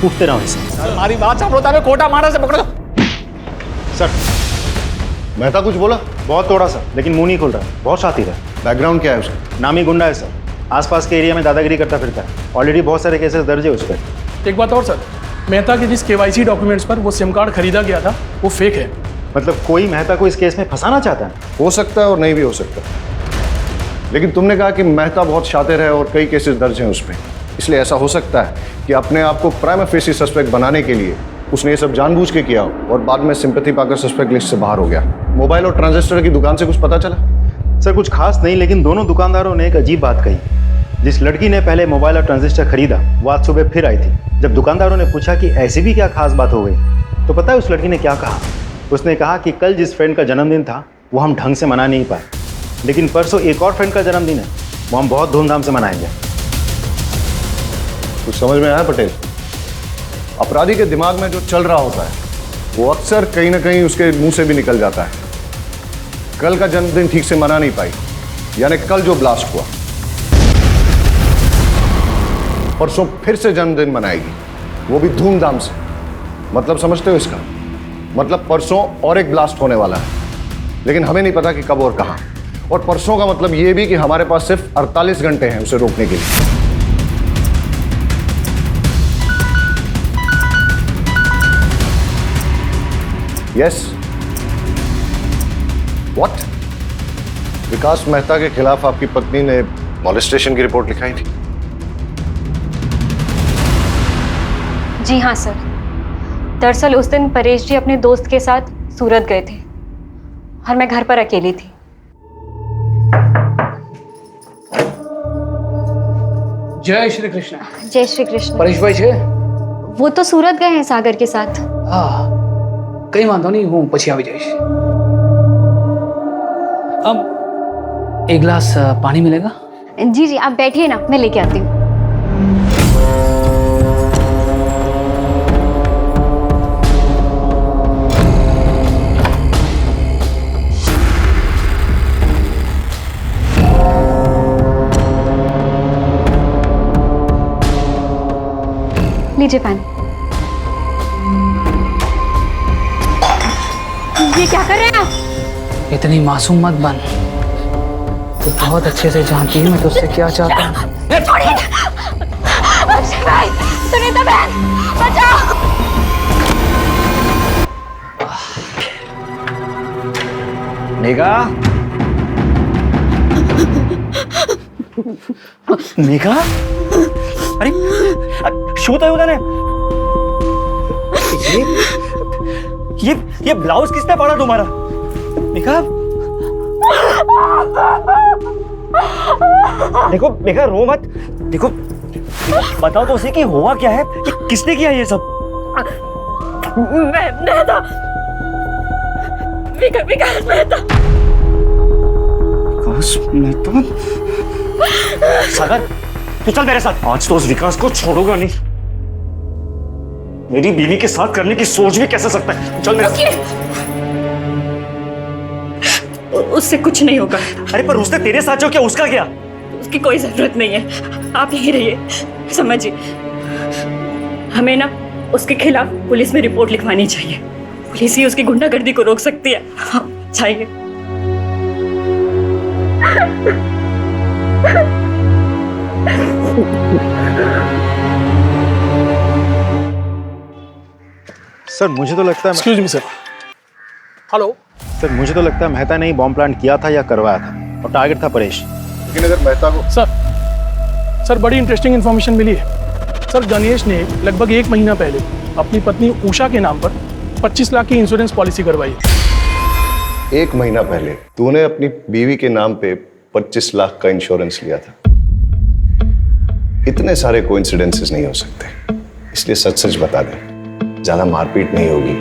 उठते रहो इसे। हमारी बात सांभो, तब खोटा मानस से पकड़ो। सर मेहता कुछ बोला? बहुत तोड़ा सर, लेकिन मुंह नहीं खुल रहा, बहुत शातिर है। बैकग्राउंड क्या है उसका? नामी गुंडा है सर, आसपास के एरिया में दादागिरी करता फिरता है। ऑलरेडी बहुत सारे केसेस दर्ज है उस पर। एक बात और सर, मेहता के जिस KYC डॉक्यूमेंट्स पर वो सिम कार्ड खरीदा गया था वो फेक है। मतलब कोई मेहता को इस केस में फंसाना चाहता है? हो सकता है और नहीं भी हो सकता, लेकिन तुमने कहा कि मेहता बहुत शातिर है और कई केसेस दर्ज हैं उस पर, इसलिए ऐसा हो सकता है कि अपने आप को प्राइमा फेसी सस्पेक्ट बनाने के लिए उसने ये सब जानबूझ के किया और बाद में सिंपैथी पाकर सस्पेक्ट लिस्ट से बाहर हो गया। मोबाइल और ट्रांजिस्टर की दुकान से कुछ पता चला? सर कुछ खास नहीं, लेकिन दोनों दुकानदारों ने एक अजीब बात कही जिस लड़की ने पहले मोबाइल और ट्रांजिस्टर खरीदा वो आज सुबह फिर आई थी। जब दुकानदारों ने पूछा कि ऐसी भी क्या खास बात हो गई तो पता है उस लड़की ने क्या कहा? उसने कहा कि कल जिस फ्रेंड का जन्मदिन था वो हम ढंग से मना नहीं पाए, लेकिन परसों एक और फ्रेंड का जन्मदिन है, वो हम बहुत धूमधाम से मनाएंगे। कुछ समझ में आया पटेल? अपराधी के दिमाग में जो चल रहा होता है वो अक्सर कहीं ना कहीं उसके मुंह से भी निकल जाता है। कल का जन्मदिन ठीक से मना नहीं पाई, यानी कल जो ब्लास्ट हुआ, परसों फिर से जन्मदिन मनाएगी, वो भी धूमधाम से। मतलब समझते हो इसका? मतलब परसों और एक ब्लास्ट होने वाला है, लेकिन हमें नहीं पता कि कब और कहां। और परसों का मतलब ये भी कि हमारे पास सिर्फ 48 घंटे हैं उसे रोकने के लिए। Yes, what? विकास मेहता के खिलाफ आपकी पत्नी ने मॉलेस्टेशन की रिपोर्ट लिखाई थी? जी हाँ सर। दरअसल उस दिन परेश जी अपने दोस्त के साथ सूरत गए थे और मैं घर पर अकेली थी। जय श्री कृष्ण। जय श्री कृष्ण। परेश भाई छे? वो तो सूरत गए हैं सागर के साथ। हाँ, कई वांधो नहीं, हूँ પછી આવી જઈશ। अब एक गिलास पानी मिलेगा? जी जी आप बैठिए ना, मैं लेके आती हूँ। लीजिए पानी। ये क्या कर रहे हैं आप? इतनी मासूम मत बन, तो बहुत अच्छे से जानती हूँ मैं तुझसे क्या चाहता हूँ। छोड़िए भाई, सुनीता बहन बचाओ। मेघा, मेघा, अरे શું થયું તને? ये ब्लाउज किसने फाड़ा तुम्हारा? मेघा, देखो मेघा रो मत। देखो बताओ तो उसे कि हुआ क्या है, कि किसने किया ये सब? मेहता, विकास मेहता। विकास मेहता? सागर तू चल मेरे साथ। आज तो उस विकास को छोड़ूंगा नहीं। मेरी बीवी के साथ करने की सोच भी कैसे सकता है? चल मेरे साथ। उससे कुछ नहीं होगा। अरे पर उसने तेरे साथ जो किया उसका क्या? उसकी कोई जरूरत नहीं है, आप यहीं रहिए। समझिए, हमें ना उसके खिलाफ पुलिस में रिपोर्ट लिखवानी चाहिए। पुलिस ही उसकी गुंडागर्दी को रोक सकती है। हाँ, चाहिए। सर मुझे तो लगता है, excuse me sir. Hello sir, मुझे तो लगता है मेहता ने ही बॉम्ब प्लांट किया था या करवाया था, और टारगेट था परेश। लेकिन अगर मेहता को सर बड़ी इंटरेस्टिंग इन्फॉर्मेशन मिली है। सर गणेश ने लगभग 1 महीना पहले अपनी पत्नी उषा के नाम पर 25 लाख की इंश्योरेंस पॉलिसी करवाई है। 1 महीना पहले तूने अपनी बीवी के नाम पे 25 लाख का इंश्योरेंस लिया था। इतने सारे कोइंसिडेंसेस नहीं हो सकते, इसलिए सच सच बता दे। ज्यादा मारपीट नहीं होगी,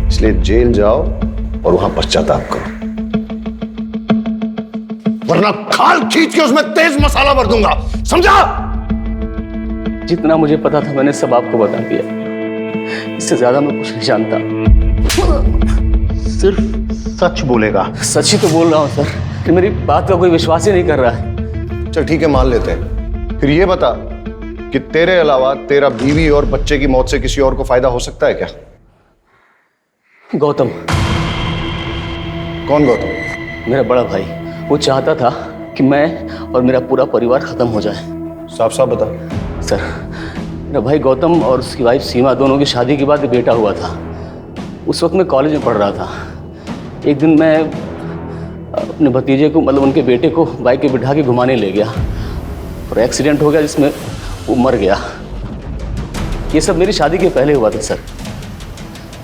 इसलिए जेल जाओ और वहां पश्चाताप करो, वरना खाल खींच के उसमें तेज मसाला भर दूंगा, समझा? जितना मुझे पता था मैंने सब आपको बता दिया। इससे ज्यादा मैं कुछ नहीं जानता। सिर्फ सच बोलेगा। सच ही तो बोल रहा हूँ सर, कि मेरी बात का कोई विश्वास ही नहीं कर रहा है। चल ठीक है, मान लेते हैं। फिर ये बता कि तेरे अलावा तेरा बीवी और बच्चे की मौत से किसी और को फायदा हो सकता है क्या? गौतम। कौन गौतम? मेरा बड़ा भाई। वो चाहता था कि मैं और मेरा पूरा परिवार खत्म हो जाए। साफ साफ बता। सर मेरा भाई गौतम और उसकी वाइफ सीमा दोनों की शादी के बाद एक बेटा हुआ था। उस वक्त मैं कॉलेज में पढ़ रहा था। एक दिन मैं अपने भतीजे को, मतलब उनके बेटे को बाइक पे बिठा के घुमाने ले गया और एक्सीडेंट हो गया जिसमें वो मर गया। ये सब मेरी शादी के पहले हुआ था सर।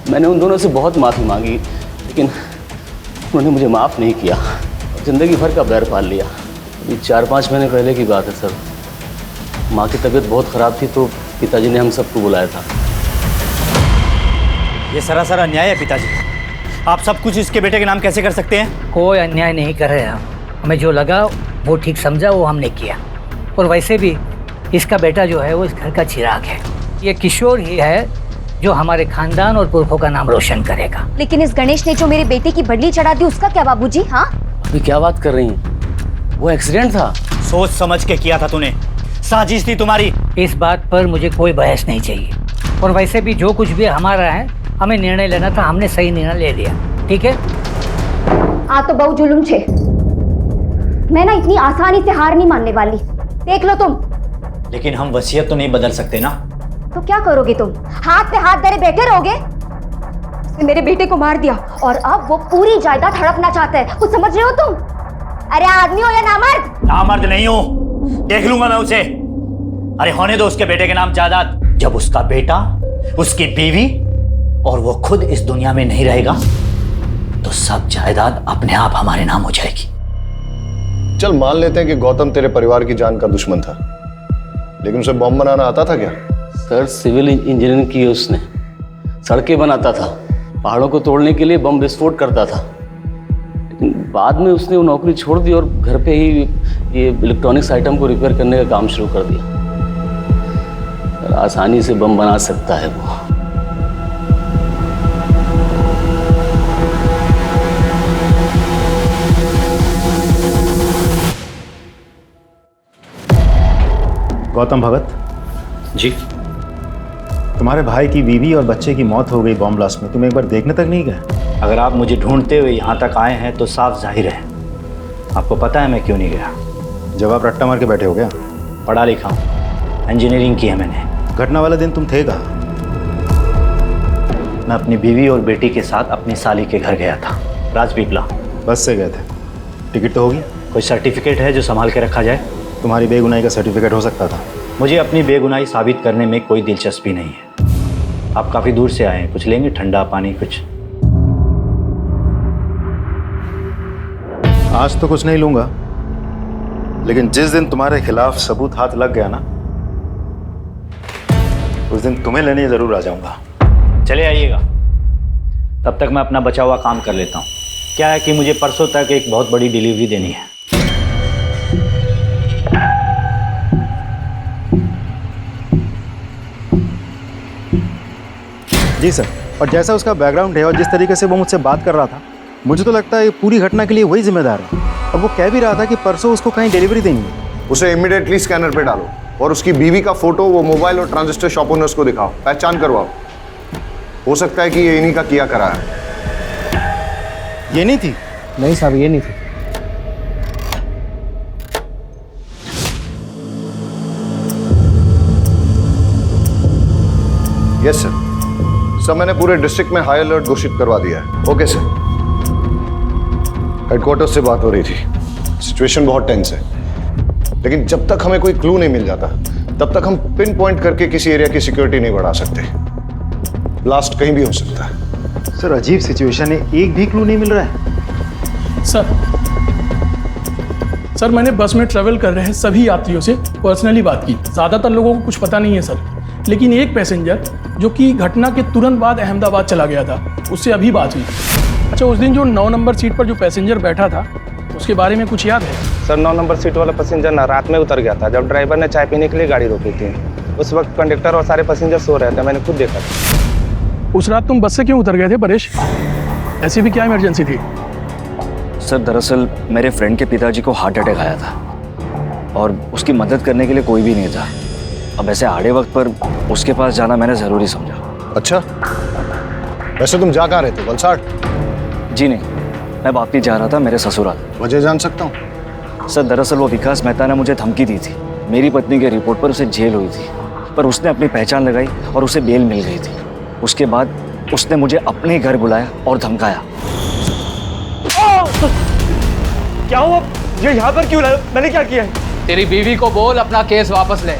मैंने उन दोनों से बहुत माफ़ी मांगी, लेकिन उन्होंने मुझे माफ़ नहीं किया। जिंदगी भर का बैर पाल लिया। ये 4-5 महीने पहले की बात है सर। माँ की तबीयत बहुत ख़राब थी तो पिताजी ने हम सबको बुलाया था। ये सरासर अन्याय है पिताजी। आप सब कुछ इसके बेटे के नाम कैसे कर सकते हैं? कोई अन्याय नहीं कर रहे हम। हमें जो लगा वो ठीक समझा वो हमने किया। और वैसे भी इसका बेटा जो है वो इस घर का चिराग है। ये किशोर ही है जो हमारे खानदान और पुरखों का नाम रोशन करेगा। लेकिन इस गणेश ने जो मेरे बेटे की बदली चढ़ा दी उसका क्या बाबूजी? हाँ अभी क्या बात कर रही हैं? वो एक्सीडेंट था। सोच समझ के किया था तूने, साजिश थी तुम्हारी। इस बात पर मुझे कोई बहस नहीं चाहिए। और वैसे भी जो कुछ भी हमारा है हमें निर्णय लेना था, हमने सही निर्णय ले लिया। ठीक है? आ तो बहु जुलुम छे। मैं ना इतनी आसानी से हार नहीं मानने वाली। देख लो तुम। लेकिन हम वसीयत तो नहीं बदल सकते ना। तो क्या करोगे तुम? हाथ पे हाथ धरे बैठे रहोगे? उसने मेरे बेटे को मार दिया और अब वो पूरी जायदाद हड़पना चाहता है। कुछ समझ रहे हो तुम? अरे आदमी हो या नामर्द? नामर्द नहीं हूं, देख लूंगा मैं उसे। अरे होने दो उसके बेटे के नाम जायदाद। जब उसका बेटा, उसकी बीवी और वो खुद इस दुनिया में नहीं रहेगा तो सब जायदाद अपने आप हमारे नाम हो जाएगी। चल मान लेते हैं कि गौतम तेरे परिवार की जान का दुश्मन था, लेकिन उसे बम बनाना आता था क्या? सर सिविल इंजीनियरिंग की उसने, सड़कें बनाता था, पहाड़ों को तोड़ने के लिए बम विस्फोट करता था। लेकिन बाद में उसने वो नौकरी छोड़ दी और घर पे ही ये इलेक्ट्रॉनिक्स आइटम को रिपेयर करने का काम शुरू कर दिया। आसानी से बम बना सकता है वो। गौतम भगत जी, तुम्हारे भाई की बीवी और बच्चे की मौत हो गई बॉम्ब ब्लास्ट में, तुम एक बार देखने तक नहीं गए? अगर आप मुझे ढूंढते हुए यहाँ तक आए हैं तो साफ जाहिर है आपको पता है मैं क्यों नहीं गया। जब आप रट्टा मार के बैठे हो गया? पढ़ा लिखा हूँ, इंजीनियरिंग की है मैंने। घटना वाला दिन तुम थे कहाँ? मैं अपनी बीवी और बेटी के साथ अपनी साली के घर गया था, राजपीपला। बस से गए थे? टिकट तो होगी? कोई सर्टिफिकेट है जो संभाल के रखा जाए? तुम्हारी बेगुनाही का सर्टिफिकेट हो सकता था। मुझे अपनी बेगुनाही साबित करने में कोई दिलचस्पी नहीं है। आप काफ़ी दूर से आए हैं, कुछ लेंगे? ठंडा पानी कुछ? आज तो कुछ नहीं लूंगा, लेकिन जिस दिन तुम्हारे खिलाफ सबूत हाथ लग गया ना, उस दिन तुम्हें लेने जरूर आ जाऊंगा। चले आइएगा, तब तक मैं अपना बचा हुआ काम कर लेता हूँ। क्या है कि मुझे परसों तक एक बहुत बड़ी डिलीवरी देनी है। जी सर। और जैसा उसका बैकग्राउंड है और जिस तरीके से वो मुझसे बात कर रहा था, मुझे तो लगता है पूरी घटना के लिए वही जिम्मेदार है। और वो कह भी रहा था कि परसों उसको कहीं डिलीवरी देनी है। उसे इमीडिएटली स्कैनर पे डालो और उसकी बीवी का फोटो वो मोबाइल और ट्रांजिस्टर शॉप ओनर्स को दिखाओ, पहचान करवाओ। हो सकता है कि ये इन्हीं का किया करा है। ये नहीं थी? नहीं साहब, ये नहीं थी। Yes sir. सर मैंने पूरे डिस्ट्रिक्ट में हाई अलर्ट घोषित करवा दिया है। Okay sir. हेडक्वार्टर से बात हो रही थी, सिचुएशन बहुत टेंस है, लेकिन जब तक हमें कोई क्लू नहीं मिल जाता तब तक हम पिन पॉइंट करके किसी एरिया की सिक्योरिटी नहीं बढ़ा सकते। ब्लास्ट कहीं भी हो सकता है। सर अजीब सिचुएशन है, एक भी क्लू नहीं मिल रहा है। सर मैंने बस में ट्रेवल कर रहे सभी यात्रियों से पर्सनली बात की। ज़्यादातर लोगों को कुछ पता नहीं है सर, लेकिन एक पैसेंजर जो कि घटना के तुरंत बाद अहमदाबाद चला गया था, उससे अभी बात हुई। अच्छा, उस दिन जो 9 नंबर सीट पर जो पैसेंजर बैठा था उसके बारे में कुछ याद है? सर 9 नंबर सीट वाला पैसेंजर ना रात में उतर गया था जब ड्राइवर ने चाय पीने के लिए गाड़ी रोकी थी। उस वक्त कंडक्टर और सारे पैसेंजर सो रहे थे, मैंने खुद देखा था। उस रात तुम बस से क्यों उतर गए थे परेश? ऐसी भी क्या इमरजेंसी थी? सर दरअसल मेरे फ्रेंड के पिताजी को हार्ट अटैक आया था और उसकी मदद करने के लिए कोई भी नहीं था। अब ऐसे आड़े वक्त पर उसके पास जाना मैंने ज़रूरी समझा। अच्छा, वैसे तुम जा कहाँ रहे थे? वलसाड़? जी नहीं, मैं वापस जा रहा था मेरे ससुराल। वजह जान सकता हूँ? सर दरअसल वो विकास मेहता ने मुझे धमकी दी थी। मेरी पत्नी के रिपोर्ट पर उसे जेल हुई थी, पर उसने अपनी पहचान लगाई और उसे बेल मिल गई थी। उसके बाद उसने मुझे अपने घर बुलाया और धमकाया। क्या हुआ? ये यहाँ पर क्यों लाया? मैंने क्या किया है? तेरी बीवी को बोल अपना केस वापस ले,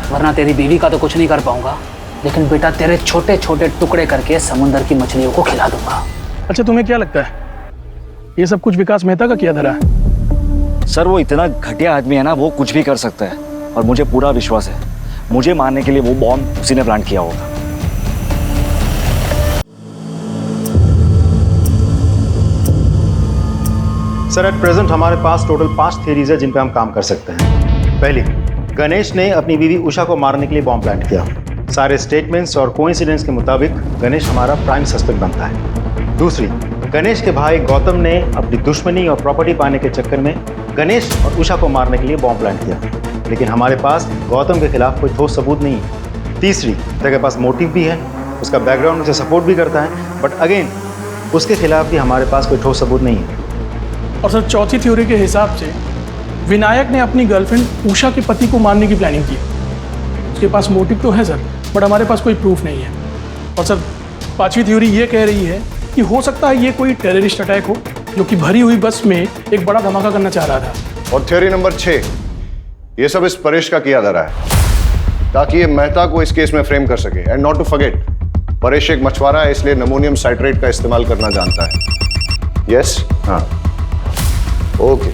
वरना तेरी बीवी का तो कुछ नहीं कर पाऊंगा, लेकिन बेटा तेरे छोटे छोटे टुकड़े करके समुंदर की मछलियों को खिला दूंगा। अच्छा, तुम्हें क्या लगता है ये सब कुछ विकास मेहता का किया धरा है। सर वो इतना घटिया आदमी है ना, वो कुछ भी कर सकता है और मुझे पूरा विश्वास है मुझे मारने के लिए वो बॉम्ब उसी ने प्लान किया होगा। सर एट प्रेजेंट हमारे पास टोटल 5 थियरीज है जिन पे हम काम कर सकते हैं। पहली, गणेश ने अपनी बीवी उषा को मारने के लिए बॉम्ब प्लांट किया। सारे स्टेटमेंट्स और कोइंसिडेंस के मुताबिक गणेश हमारा प्राइम सस्पेक्ट बनता है। दूसरी, गणेश के भाई गौतम ने अपनी दुश्मनी और प्रॉपर्टी पाने के चक्कर में गणेश और उषा को मारने के लिए बॉम्ब प्लांट किया, लेकिन हमारे पास गौतम के खिलाफ कोई ठोस सबूत नहीं है। तीसरी, उसके पास मोटिव भी है, उसका बैकग्राउंड उसे सपोर्ट भी करता है, बट अगेन उसके खिलाफ भी हमारे पास कोई ठोस सबूत नहीं है। और सर चौथी थ्योरी के हिसाब से विनायक ने अपनी गर्लफ्रेंड उषा के पति को मारने की प्लानिंग की। उसके पास मोटिव तो है सर, बट हमारे पास कोई प्रूफ नहीं है। और सर पांचवी थ्योरी ये कह रही है कि हो सकता है ये कोई टेररिस्ट अटैक हो जो कि भरी हुई बस में एक बड़ा धमाका करना चाह रहा था। और थ्योरी नंबर 6, ये सब इस परेश का किया जा रहा है ताकि ये मेहता को इस केस में फ्रेम कर सके। And not to forget, Paresh एक मछुआरा है, इसलिए अमोनियम साइट्रेट का इस्तेमाल करना जानता है। यस? हाँ, ओके।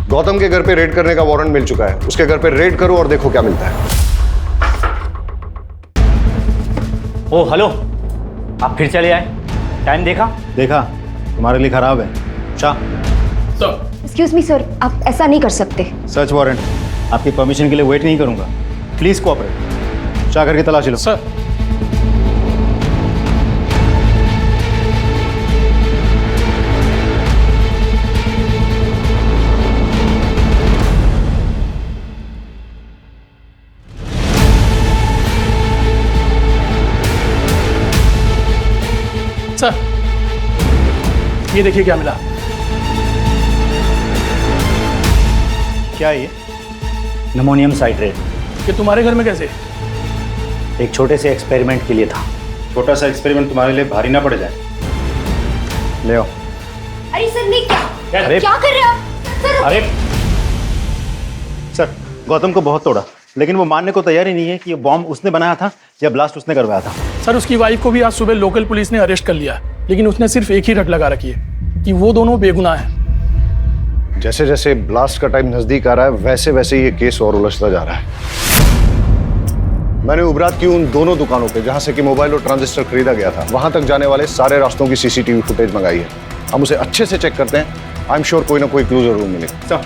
गौतम के घर पे रेड करने का वारंट मिल चुका है, उसके घर पे रेड करो और देखो क्या मिलता है। ओ हेलो, आप फिर चले आए? टाइम देखा? देखा, तुम्हारे लिए खराब है। शाह, एक्सक्यूज मी सर, आप ऐसा नहीं कर सकते। सर्च वारंट, आपकी परमिशन के लिए वेट नहीं करूंगा। Please cooperate. शाह, करके तलाशी लो। सर सर ये देखिए क्या मिला। क्या ये? Ammonium citrate. ये तुम्हारे घर में कैसे? एक छोटे से एक्सपेरिमेंट के लिए था। छोटा सा एक्सपेरिमेंट तुम्हारे लिए भारी ना पड़ जाए। ले आओ। अरे सर नहीं, क्या अरे क्या कर रहे हो आप? सर अरे सर, गौतम को बहुत तोड़ा, लेकिन वो मानने को तैयार ही नहीं है कि ये बॉम्ब उसने बनाया था या ब्लास्ट उसने करवाया था। सर उसकी वाइफ को भी आज सुबह लोकल पुलिस ने अरेस्ट कर लिया, लेकिन उसने सिर्फ एक ही रट लगा रखी है कि वो दोनों बेगुनाह हैं। जैसे जैसे ब्लास्ट का टाइम नजदीक आ रहा है वैसे वैसे ये केस और उलझता जा रहा है। मैंने उबरात की उन दोनों दुकानों पे जहां से कि मोबाइल और ट्रांजिस्टर खरीदा गया था, वहां तक जाने वाले सारे रास्तों की सीसीटीवी फुटेज मंगाई है। हम उसे अच्छे से चेक करते हैं, आई एम श्योर कोई ना कोई क्लू जरूर मिलेगा।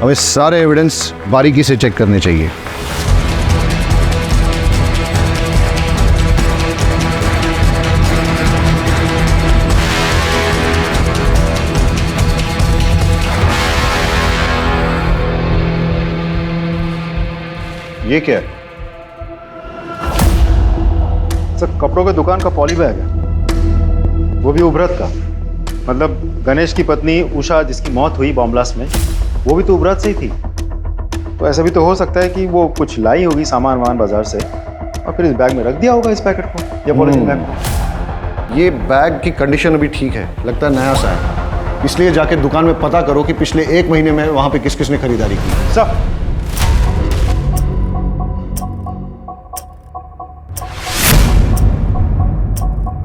हमें सारे एविडेंस बारीकी से चेक करने चाहिए। ये क्या है? सर कपड़ों के दुकान का पॉली बैग है, वो भी उबरत का। मतलब गणेश की पत्नी उषा जिसकी मौत हुई बॉम्ब ब्लास्ट में, वो भी तो उबरत से ही थी। तो ऐसा भी तो हो सकता है कि वो कुछ लाई होगी सामान वामान बाजार से और फिर इस बैग में रख दिया होगा इस पैकेट को, या पॉलिथीन बैग में। ये बैग की कंडीशन अभी ठीक है, लगता है नया सा है, इसलिए जाके दुकान में पता करो कि पिछले 1 महीने में वहां पे किस किसने खरीदारी की। सर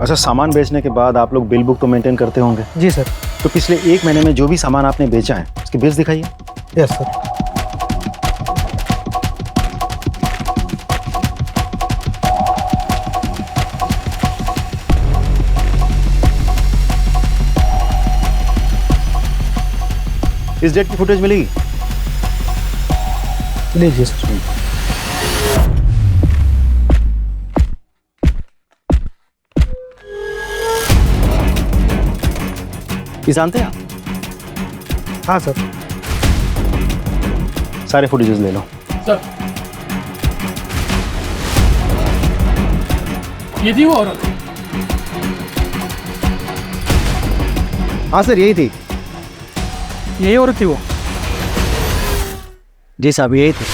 अच्छा, सामान बेचने के बाद आप लोग बिल बुक तो मेंटेन करते होंगे? जी सर। तो पिछले 1 महीने में जो भी सामान आपने बेचा है उसके बिल्स दिखाइए। Yes sir. इस डेट की फुटेज मिलेगी? लीजिए सर। जानते हैं आप? हाँ सर। सारे फुटेजेस ले लो। सर ये थी वो औरत? हाँ सर यही थी। यही औरत थी वो? जी साहब यही थी।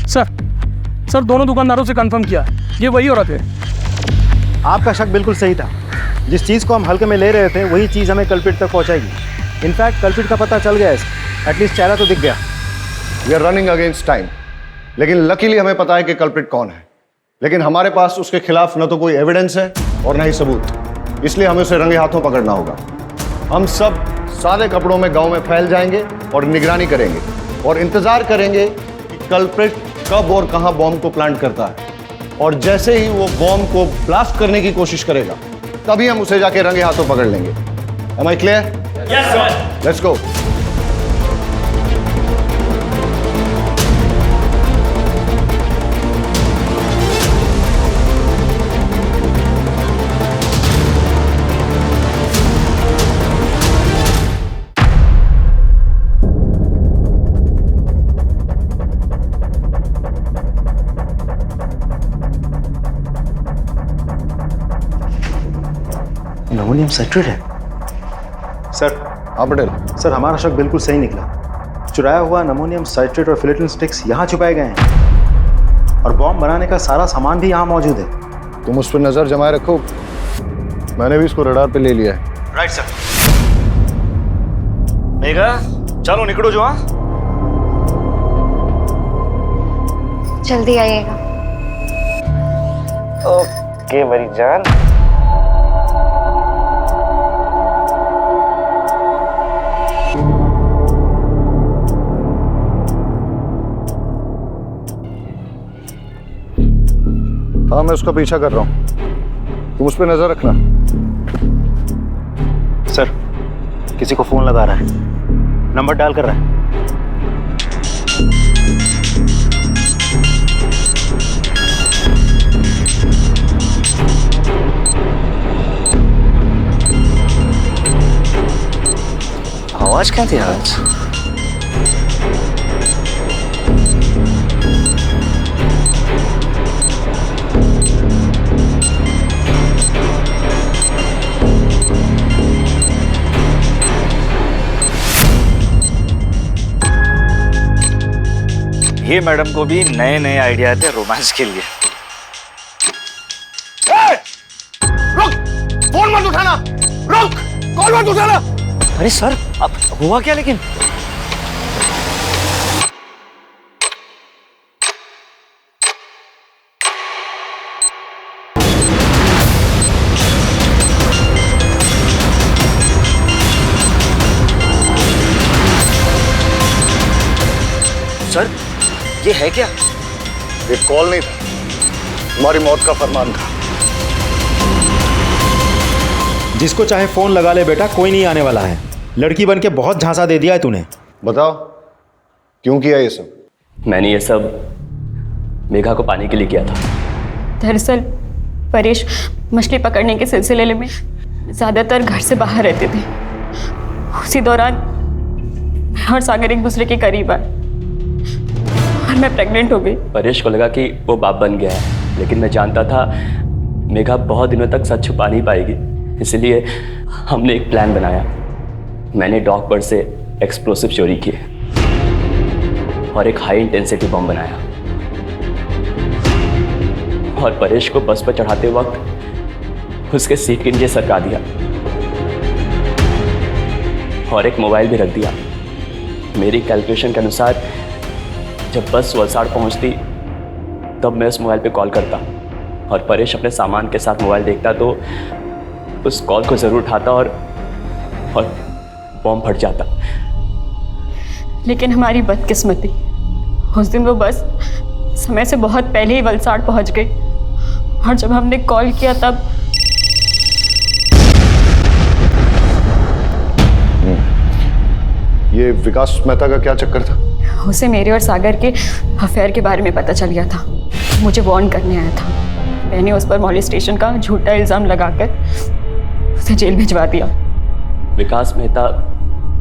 सर दोनों दुकानदारों से कंफर्म किया, ये वही औरत है। आपका शक बिल्कुल सही था। जिस चीज़ को हम हल्के में ले रहे थे वही चीज़ हमें कल्प्रिट तक पहुंचाएगी। इनफैक्ट कल्प्रिट का पता चल गया है, एटलीस्ट चेहरा तो दिख गया। We are running against time, लेकिन लकीली हमें पता है कि कल्प्रिट कौन है। लेकिन हमारे पास उसके खिलाफ न तो कोई एविडेंस है और न ही सबूत, इसलिए हमें उसे रंगे हाथों पकड़ना होगा। हम सब सादे कपड़ों में गांव में फैल जाएंगे और निगरानी करेंगे और इंतजार करेंगे कि कल्प्रिट कब और कहां बॉम्ब को प्लांट करता है, और जैसे ही वो बॉम्ब को ब्लास्ट करने की कोशिश करेगा तभी हम उसे जाके रंगे हाथों पकड़ लेंगे। Am I clear? Yes, sir. Let's go. Ammonium citrate है सर। हाँ पटेल। सर हमारा शक बिल्कुल सही निकला। चुराया हुआ अमोनियम साइट्रेट और फिलेटिन स्टिक्स यहाँ छुपाए गए हैं और बॉम्ब बनाने का सारा सामान भी यहाँ मौजूद है। तुम उस पर नजर जमाए रखो, मैंने भी इसको रडार पे ले लिया है। Right sir. मेघा चलो निकलो जो। हाँ जल्दी आइएगा। ओके मेरी जान। हाँ मैं उसका पीछा कर रहा हूँ, तुम उस पर नजर रखना। सर किसी को फोन लगा रहा है, नंबर डायल कर रहा है। आवाज क्या थी आज? ये मैडम को भी नए नए आइडिया थे रोमांस के लिए। रुक, फोन मत उठाना, रुक, कॉल मत उठाना। अरे सर अब हुआ क्या लेकिन? सर ये है क्या? ये कॉल नहीं था, तुम्हारी मौत का फरमान था। जिसको चाहे फोन लगा ले बेटा, कोई नहीं आने वाला है। लड़की बन के बहुत झांसा दे दिया है तूने। बताओ क्यों किया ये सब? मैंने ये सब मेघा को पाने के लिए किया था। दरअसल परेश मछली पकड़ने के सिलसिले में ज़्यादातर घर से बाहर रहते थे। उसी दौरान मैं और सागर एक दूसरे के करीब आए और मैं प्रेग्नेंट हो गई। परेश को लगा कि वो बाप बन गया है, लेकिन मैं जानता था मेघा बहुत दिनों तक सच छुपा नहीं पाएगी, इसलिए हमने एक प्लान बनाया। मैंने डॉक पर से एक्सप्लोसिव चोरी किए और एक हाई इंटेंसिटी बम बनाया और परेश को बस पर चढ़ाते वक्त उसके सीट के नीचे सरका दिया और एक मोबाइल भी रख दिया। मेरी कैलकुलेशन के अनुसार जब बस वलसाड़ पहुंचती तब मैं उस मोबाइल पे कॉल करता और परेश अपने सामान के साथ मोबाइल देखता तो उस कॉल को ज़रूर उठाता और बॉम्ब फट जाता। लेकिन हमारी बदकिस्मती, उस दिन वो बस समय से बहुत पहले ही वलसाड़ पहुंच गई और जब हमने कॉल किया तब ये विकास मेहता का क्या चक्कर था? उसे मेरे और सागर के अफेयर के बारे में पता चल गया था। मुझे वार्न करने आया था। मैंने उस पर मॉलेस्टेशन का झूठा इल्ज़ाम लगाकर उसे जेल भिजवा दिया। विकास मेहता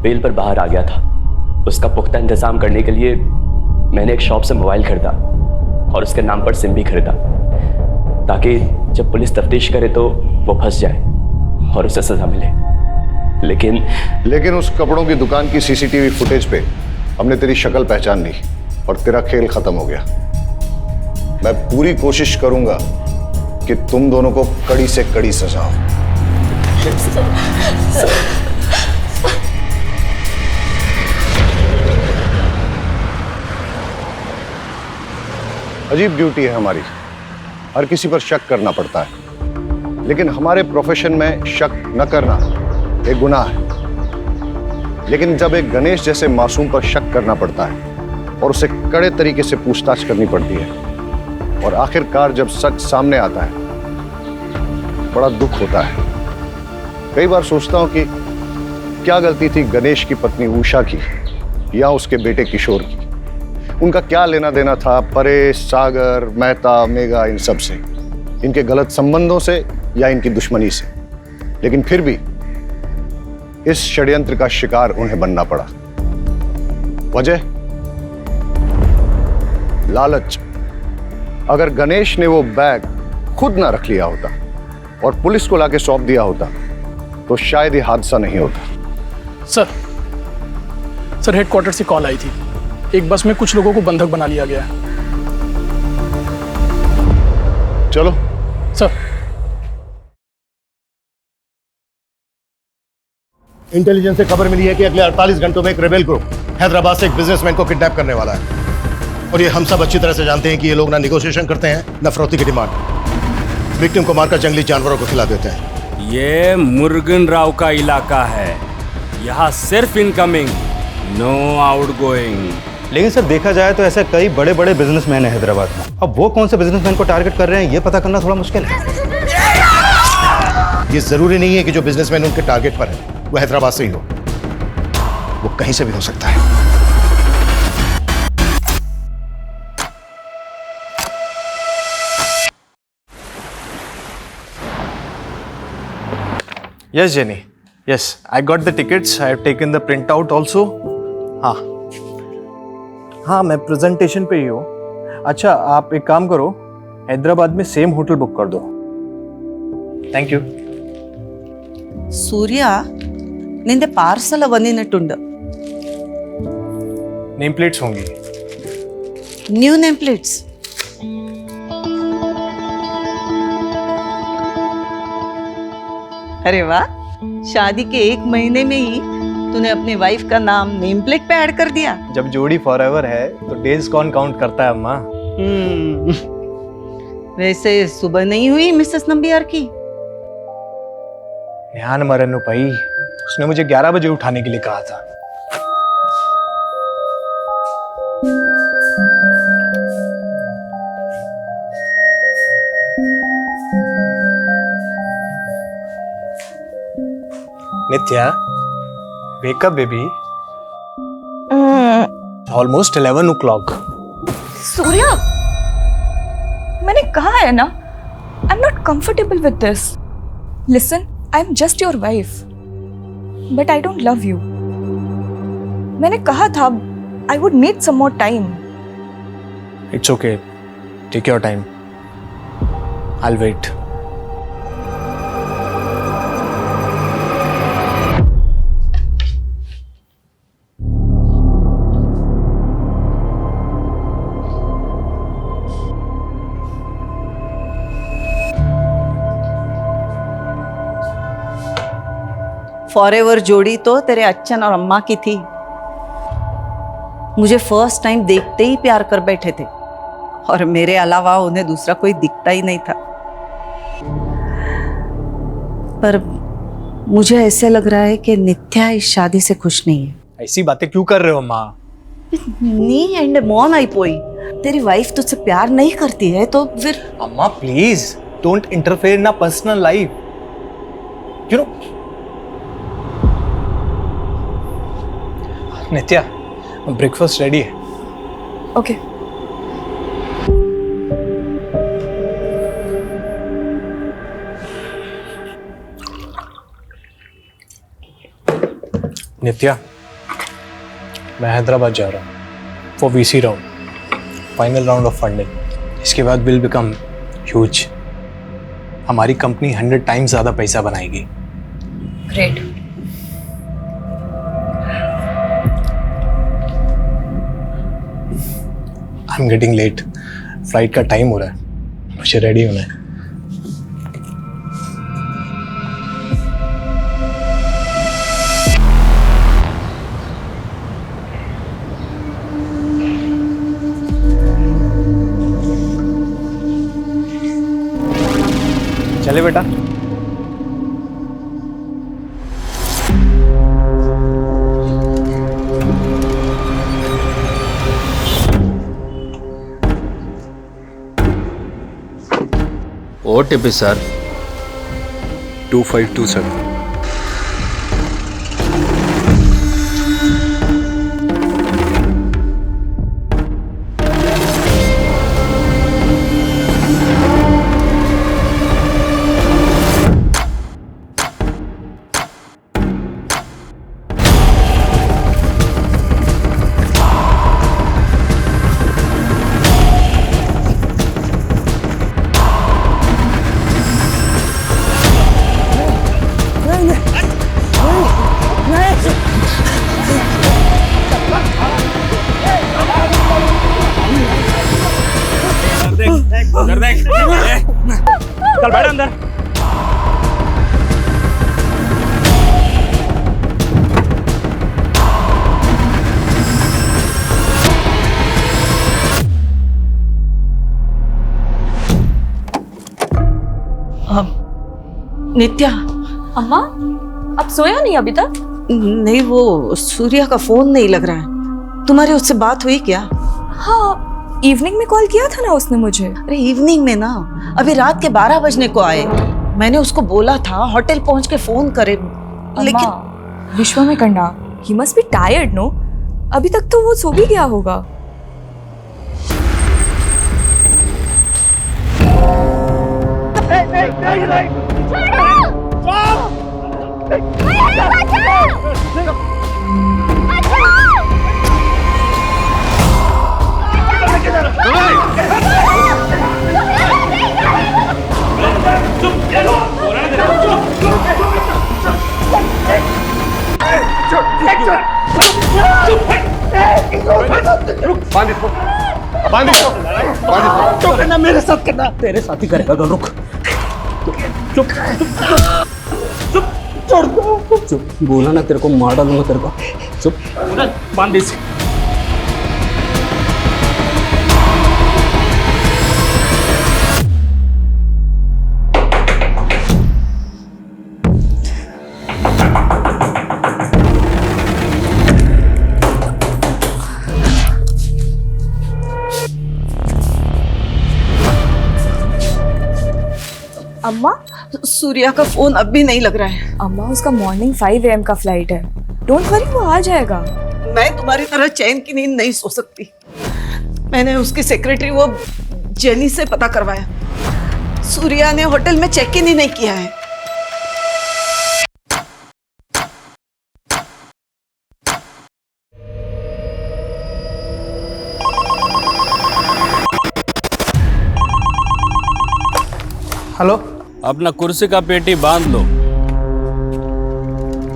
बेल पर बाहर आ गया था। उसका पुख्ता इंतजाम करने के लिए मैंने एक शॉप से मोबाइल खरीदा और उसके नाम पर सिम भी खरीदा ताकि जब पुलिस तफ्तीश करे तो वो फंस जाए और उसे सजा मिले। लेकिन उस कपड़ों की दुकान की सीसीटीवी फुटेज पे हमने तेरी शक्ल पहचान ली और तेरा खेल खत्म हो गया। मैं पूरी कोशिश करूंगा कि तुम दोनों को कड़ी से कड़ी सजा हो। अजीब ड्यूटी है हमारी, हर किसी पर शक करना पड़ता है, लेकिन हमारे प्रोफेशन में शक न करना एक गुनाह है। लेकिन जब एक गणेश जैसे मासूम पर शक करना पड़ता है और उसे कड़े तरीके से पूछताछ करनी पड़ती है और आखिरकार जब सच सामने आता है, बड़ा दुख होता है। कई बार सोचता हूं कि क्या गलती थी गणेश की पत्नी उषा की या उसके बेटे किशोर की। उनका क्या लेना देना था परेश, सागर, मेहता, मेघा, इन सब से, इनके गलत संबंधों से या इनकी दुश्मनी से। लेकिन फिर भी इस षड्यंत्र का शिकार उन्हें बनना पड़ा। वजह लालच। अगर गणेश ने वो बैग खुद ना रख लिया होता और पुलिस को लाके सौंप दिया होता तो शायद ये हादसा नहीं होता। सर हेडक्वार्टर से कॉल आई थी, एक बस में कुछ लोगों को बंधक बना लिया गया है। चलो सर। इंटेलिजेंस से खबर मिली है कि अगले 48 घंटों में एक रेबेल ग्रुप हैदराबाद से एक बिजनेसमैन को किडनैप करने वाला है। और ये हम सब अच्छी तरह से जानते हैं कि ये लोग ना निगोशिएशन करते हैं ना फिरौती की डिमांड। विक्टिम को मारकर जंगली जानवरों को खिला देते हैं। ये मुर्गन राव का इलाका है, यहाँ सिर्फ इनकमिंग, नो आउटगोइंग। लेकिन सर देखा जाए तो ऐसे कई बड़े बड़े बिजनेसमैन हैं हैदराबाद में। अब वो कौन से बिजनेसमैन को टारगेट कर रहे हैं ये पता करना थोड़ा मुश्किल है। ये जरूरी नहीं है कि जो बिजनेसमैन उनके टारगेट पर है वो हैदराबाद से ही हो, वो कहीं से भी हो सकता है। Yes, Jenny. Yes, I got the tickets. I have taken the printout also. हाँ मैं प्रेजेंटेशन पे ही हूँ। अच्छा आप एक काम करो, हैदराबाद में सेम होटल बुक कर दो। Thank you. ಸೂರ್ಯ ನಿಂದೆ ಪಾರ್ಸಲ್ ಬಂದಿನಟ್ಟುಂಡು नेम प्लेट्स होंगी। New name plates. अरे वाह, शादी के 1 महीने में ही तूने अपनी वाइफ का नाम नेम प्लेट पे ऐड कर दिया। जब जोड़ी फॉरएवर है तो डेज कौन काउंट करता है अम्मा। वैसे सुबह नहीं हुई मिसेस नंबियार की? ध्यान मरनु भाई, उसने मुझे 11 बजे उठाने के लिए कहा था। नित्या, wake up baby. Almost 11 o'clock. Surya, मैंने कहा है ना, I am not comfortable with this. Listen, I am just your wife, but I don't love you. मैंने कहा था I would need some more time. It's okay. Take your time. I'll wait. Forever जोड़ी तो तेरे अच्छन और अम्मा की थी। मुझे फर्स्ट टाइम देखते ही प्यार कर बैठे थे और मेरे अलावा उन्हें दूसरा कोई दिखता ही नहीं था। पर मुझे ऐसे लग रहा है कि नित्या इस शादी से खुश नहीं है। ऐसी बातें क्यों कर रहे हो अम्मा? नी एंड मॉन आई पोई, तेरी वाइफ तुझसे प्यार नहीं करती है तो फिर? अम्मा please don't interfere in personal life. You know Nitya, breakfast ready है। ओके। नित्या, मैं हैदराबाद जा रहा हूँ for VC round, final round of funding. इसके बाद विल बिकम ह्यूज। हमारी कंपनी 100 टाइम्स ज़्यादा पैसा बनाएगी। Great. I am getting late, flight का टाइम हो रहा है, मुझे रेडी होना है। चले बेटा। OTP sir 2527। चल बैठ अंदर। नित्या। अम्मा, अब सोया नहीं अभी तक? नहीं, वो सूर्या का फोन नहीं लग रहा है। तुम्हारी उससे बात हुई क्या? हाँ, इवनिंग में कॉल किया था ना उसने मुझे। अरे इवनिंग में ना, अभी रात के 12 बजने को आए। मैंने उसको बोला था होटल पहुंच के फोन करे, लेकिन विश्वा में करना, he must be tired no. अभी तक तो वो सो भी गया होगा। करना मेरे साथ करना, तेरे साथ ही करेगा। रुक, चुप चुप, छोड़ दो। चुप, बोला ना तेरे को मार डालूंगा तेरे को। चुप, बांध इसे। अम्मा, सूर्या का फोन अब भी नहीं लग रहा है। अम्मा, उसका मॉर्निंग 5 AM का फ्लाइट है। डोंट वरी, वो आ जाएगा। मैं तुम्हारी तरह चैन की नींद नहीं सो सकती। मैंने उसकी सेक्रेटरी वो जेनी से पता करवाया। सूर्या ने होटल में चेक इन ही नहीं किया है। हेलो, अपना कुर्सी का पेटी बांध लो।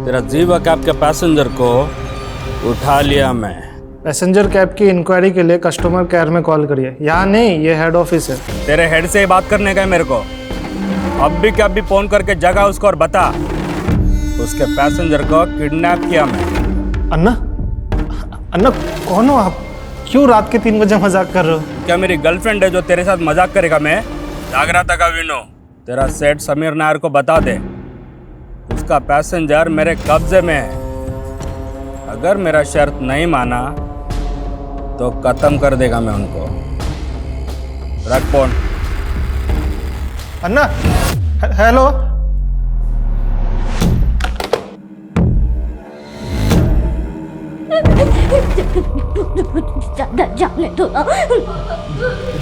तेरा जीवा कैब के पैसेंजर को उठा लिया मैं। पैसेंजर कैब की इंक्वायरी के लिए कस्टमर केयर में कॉल करिए। यहाँ नहीं, ये हेड ऑफिस है। तेरे हेड से ही बात करने का है मेरे को। अब भी क्या भी फोन करके जगा उसको और बता, उसके पैसेंजर को किडनैप किया मैं। अन्ना, अन्ना कौन हो आप? क्यों रात के 3 बजे मजाक कर रहे हो? क्या मेरी गर्लफ्रेंड है जो तेरे साथ मजाक करेगा? मैं जाग रहा था का विनो। तेरा सेठ समीर नायर को बता दे, उसका पैसेंजर मेरे कब्जे में है। अगर मेरा शर्त नहीं माना तो खत्म कर देगा मैं उनको। रख फोन। अन्ना, हेलो। जाने दो ना।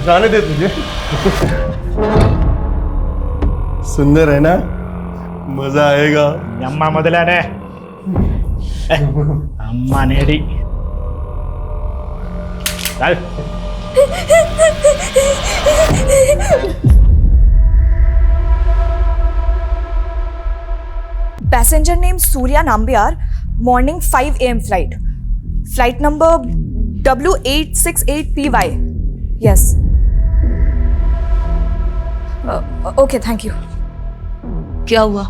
जाने दे तुझे। सुंदर है ना, मजा आएगा। अम्मा ಮೊದಲನೇ अम्मा नेडी चल। Passenger name Surya Nambiar, morning 5 AM flight, flight number W868PY। Yes, okay, thank you. क्या हुआ?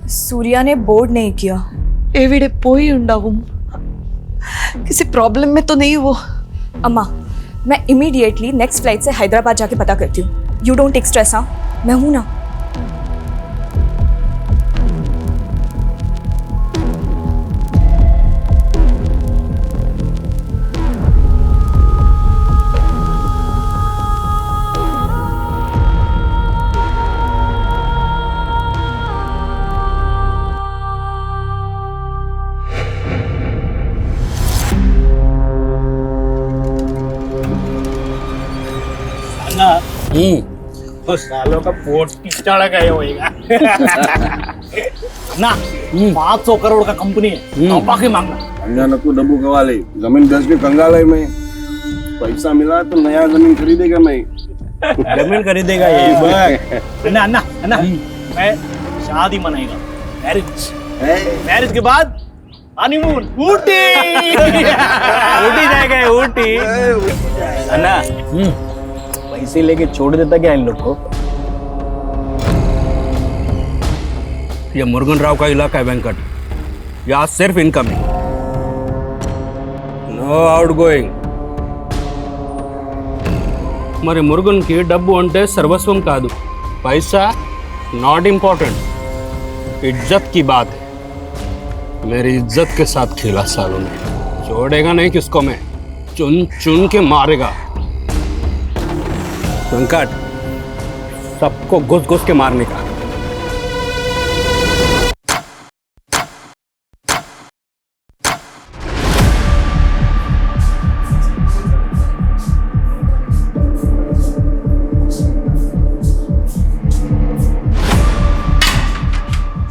सूर्या ने बोर्ड नहीं किया। एविडे पोई उंडावुम। किसी प्रॉब्लम में तो नहीं वो? अम्मा, मैं इमीडिएटली नेक्स्ट फ्लाइट से हैदराबाद जाके पता करती हूँ। You don't take stress. हाँ, मैं हूँ ना। ना तो सालों का पोर्ट पिछड़ा गए होएगा ना 500 करोड़ का कंपनी है बाकी मांगना अंजान को डब्बू कवा ले जमीन बेच के कंगाल में पैसा मिला तो नया जमीन खरीदेगा मैं जमीन खरीदेगा ये अन्ना अन्ना अन्ना मैं शादी मनाएगा मैरिज के बाद हनीमून ऊटी ऊटी जाएगा ऊटी अन्ना पैसे लेके छोड़ देता क्या इन लोग को ये मुरुगन राव का इलाका है वेंकट, यहाँ सिर्फ इनकमिंग, नो आउट गोइंग। మరి మురుగన్కి డబ్బు అంటే సర్వస్వం కాదు, पैसा नॉट इम्पोर्टेंट, इज्जत की बात है। मेरी इज्जत के साथ खेला सालों ने, छोड़ेगा नहीं किसको मैं, चुन चुन के मारेगा। वेंकट सबको घुस घुस के मारने का।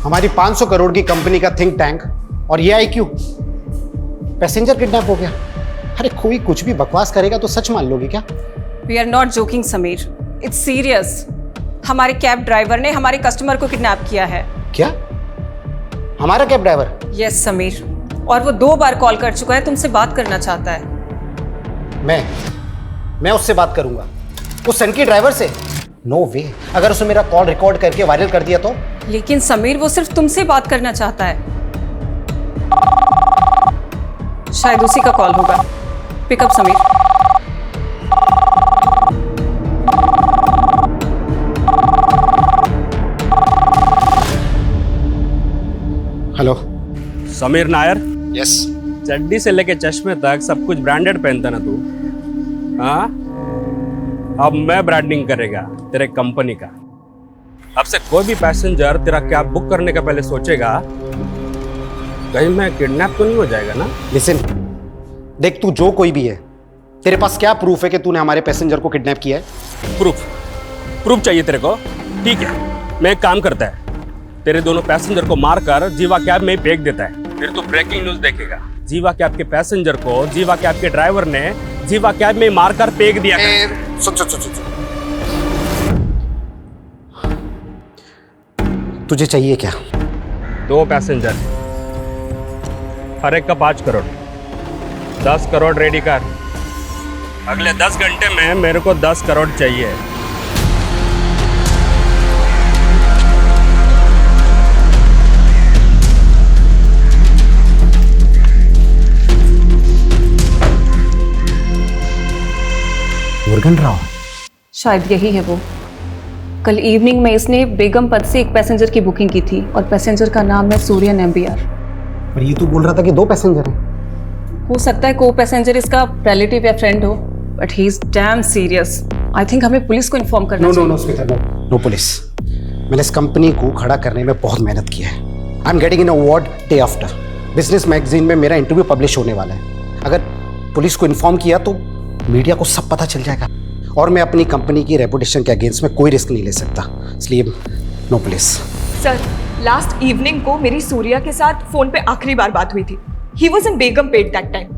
हमारी 500 करोड़ की कंपनी का थिंक टैंक और ये IQ, पैसेंजर किडनैप हो गया। अरे कोई कुछ भी बकवास करेगा तो सच मान लोगे क्या? We are not joking Sameer, it's serious. हमारे कैब ड्राइवर ने हमारे कस्टमर को किडनैप किया है। क्या? हमारा कैब ड्राइवर? यस समीर, और वो 2 बार कॉल कर चुका है, तुमसे बात करना चाहता है। मैं उससे बात करूंगा, उस सनकी ड्राइवर से? नो वे। अगर उसने मेरा कॉल रिकॉर्ड करके वायरल कर दिया तो? लेकिन समीर वो सिर्फ तुमसे बात करना चाहता है। शायद उसी का कॉल होगा। Pickup Sameer. Hello Sameer Nair? Yes. चड्डी से लेके चश्मे तक सब कुछ ब्रांडेड पहनता ना तू? हाँ, अब मैं ब्रांडिंग करेगा तेरे कंपनी का। अब से कोई भी पैसेंजर तेरा कैब बुक करने का पहले सोचेगा कहीं मैं किडनैप तो नहीं हो जाएगा ना। लिसन, देख तू जो कोई भी है, तेरे पास क्या प्रूफ है कि तूने हमारे पैसेंजर को किडनैप किया है? प्रूफ चाहिए तेरे को? ठीक है, मैं एक काम करता है, तेरे दोनों पैसेंजर को मारकर जीवा कैब में फेंक देता है, फिर तू ब्रेकिंग न्यूज देखेगा। जीवा कैब के पैसेंजर को जीवा कैब के ड्राइवर ने जीवा कैब में मारकर फेंक दिया। सुन। तुझे चाहिए क्या? 2 पैसेंजर, हर एक का 5 करोड़, 10 करोड़ रेडी कर। अगले 10 घंटे में मेरे को 10 करोड़ चाहिए। मुरुगन राव? शायद यही है वो। कल इवनिंग में इसने बेगम पद से एक पैसेंजर की बुकिंग की थी और पैसेंजर का नाम है सूर्य नंबियार। पर ये तो बोल रहा था कि 2 पैसेंजर हैं। हो सकता है को पैसेंजर इसका रिलेटिव या फ्रेंड हो, but he is damn serious. I think हमें पुलिस को इन्फॉर्म करना चाहिए। No police. मैंने इस कंपनी को खड़ा करने में बहुत मेहनत की है। आई am getting an award day after. Business magazine में मेरा इंटरव्यू पब्लिश होने वाला है। अगर पुलिस को इन्फॉर्म किया तो मीडिया को सब पता चल जाएगा, और मैं अपनी कंपनी की रेपुटेशन के अगेंस्ट में कोई रिस्क नहीं ले सकता, इसलिए no police. Sir, last evening को मेरी सूर्या के साथ फोन पे आखिरी बार बात हुई थी। He was in Begumpet that time.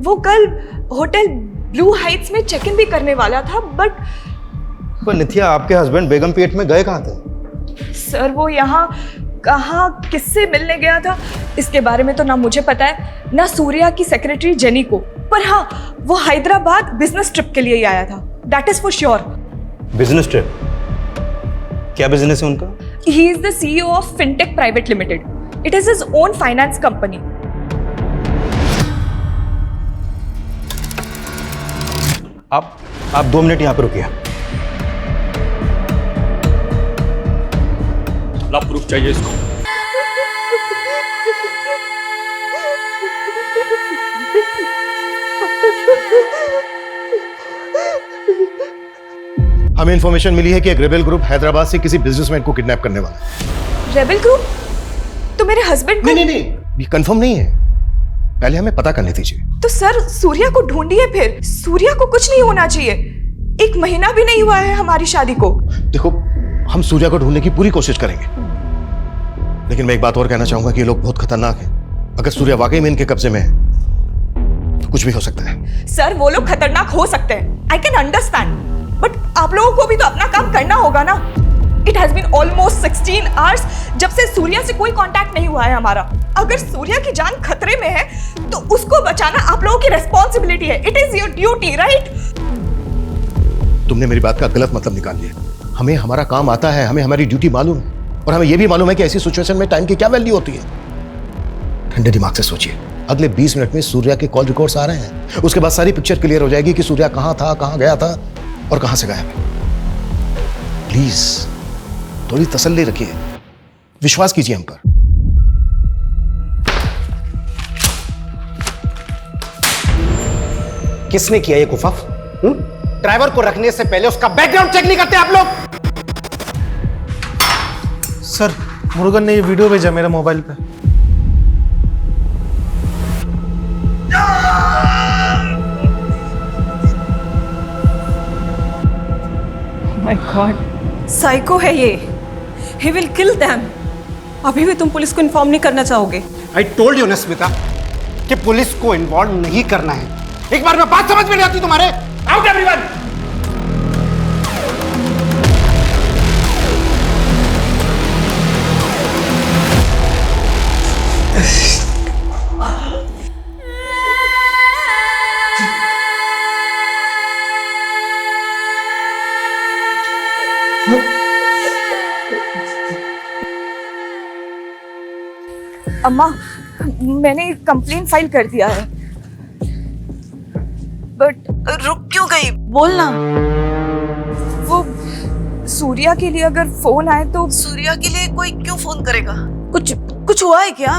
वो कल होटल ब्लू हाइट्स में चेक इन भी करने वाला था, बट नित्या, आपके हस्बैंड बेगमपेट में गए कहाँ थे? सर वो यहाँ कहाँ किससे मिलने गया था इसके बारे में तो ना मुझे पता है, ना सूर्या की सेक्रेटरी जेनी को, पर हाँ वो हैदराबाद बिजनेस ट्रिप के लिए ही आया था, that is for sure. Business trip? क्या बिजनेस है उनका? He is the CEO of fintech private limited. It is his own finance company. आप 2 मिनट यहाँ पर रुकिए। ला प्रूफ चाहिए इसको। हमें इंफॉर्मेशन मिली है कि एक रेबेल ग्रुप हैदराबाद से किसी बिजनेसमैन को किडनैप करने वाला है। Rebel group? तो मेरे हस्बैंड को? नहीं, ये कंफर्म नहीं है, पहले हमें पता करने दीजिए। तो सर सूर्या को ढूंढिए, फिर सूर्या को कुछ नहीं होना चाहिए। 1 महीना भी नहीं हुआ है हमारी शादी को। देखो, हम सूर्या को ढूंढने की पूरी कोशिश करेंगे, लेकिन मैं एक बात और कहना चाहूंगा कि ये लोग बहुत खतरनाक हैं। अगर सूर्या वाकई में इनके कब्जे में है तो कुछ भी हो सकता है। सर, वो लोग खतरनाक हो सकते हैं, आई कैन अंडरस्टैंड, बट आप लोगों को भी तो अपना काम करना होगा ना। It has been almost 16 hours जब से सूर्या से कोई कांटेक्ट नहीं हुआ है हमारा। अगर सूर्या की जान खतरे में है तो उसको बचाना आप लोगों की रिस्पॉन्सिबिलिटी है। It is your duty, right? तुमने मेरी बात का गलत मतलब निकाल लिया। हमें हमारा काम आता है, हमें हमारी ड्यूटी मालूम है, और हमें यह भी मालूम है कि ऐसी सिचुएशन में टाइम की क्या वैल्यू होती है। ठंडे दिमाग से सोचिए, अगले 20 मिनट में सूर्या के कॉल रिकॉर्ड्स आ रहे हैं, उसके बाद सारी पिक्चर क्लियर हो जाएगी कि सूर्या कहां था, कहां गया था और कहां से गायब है। प्लीज थोड़ी तसल्ली रखिए, विश्वास कीजिए हम पर। किसने किया ये कुफफ? ड्राइवर को रखने से पहले उसका बैकग्राउंड चेक नहीं करते आप लोग? सर, मुरुगन ने ये वीडियो भेजा मेरे मोबाइल पे। माय गॉड, साइको है ये। He will kill them. अभी भी तुम पुलिस को इन्फॉर्म नहीं करना चाहोगे? आई टोल्ड यू ना स्मिता कि पुलिस को इन्वॉल्व नहीं करना है। एक बार में बात समझ में नहीं आती तुम्हारे? Out everyone. अम्मा, मैंने कंप्लेंट फाइल कर दिया है, बट रुक क्यों गई? बोलना। वो सूर्या के लिए अगर फोन आए तो। सूर्या के लिए कोई क्यों फोन करेगा? कुछ हुआ है क्या?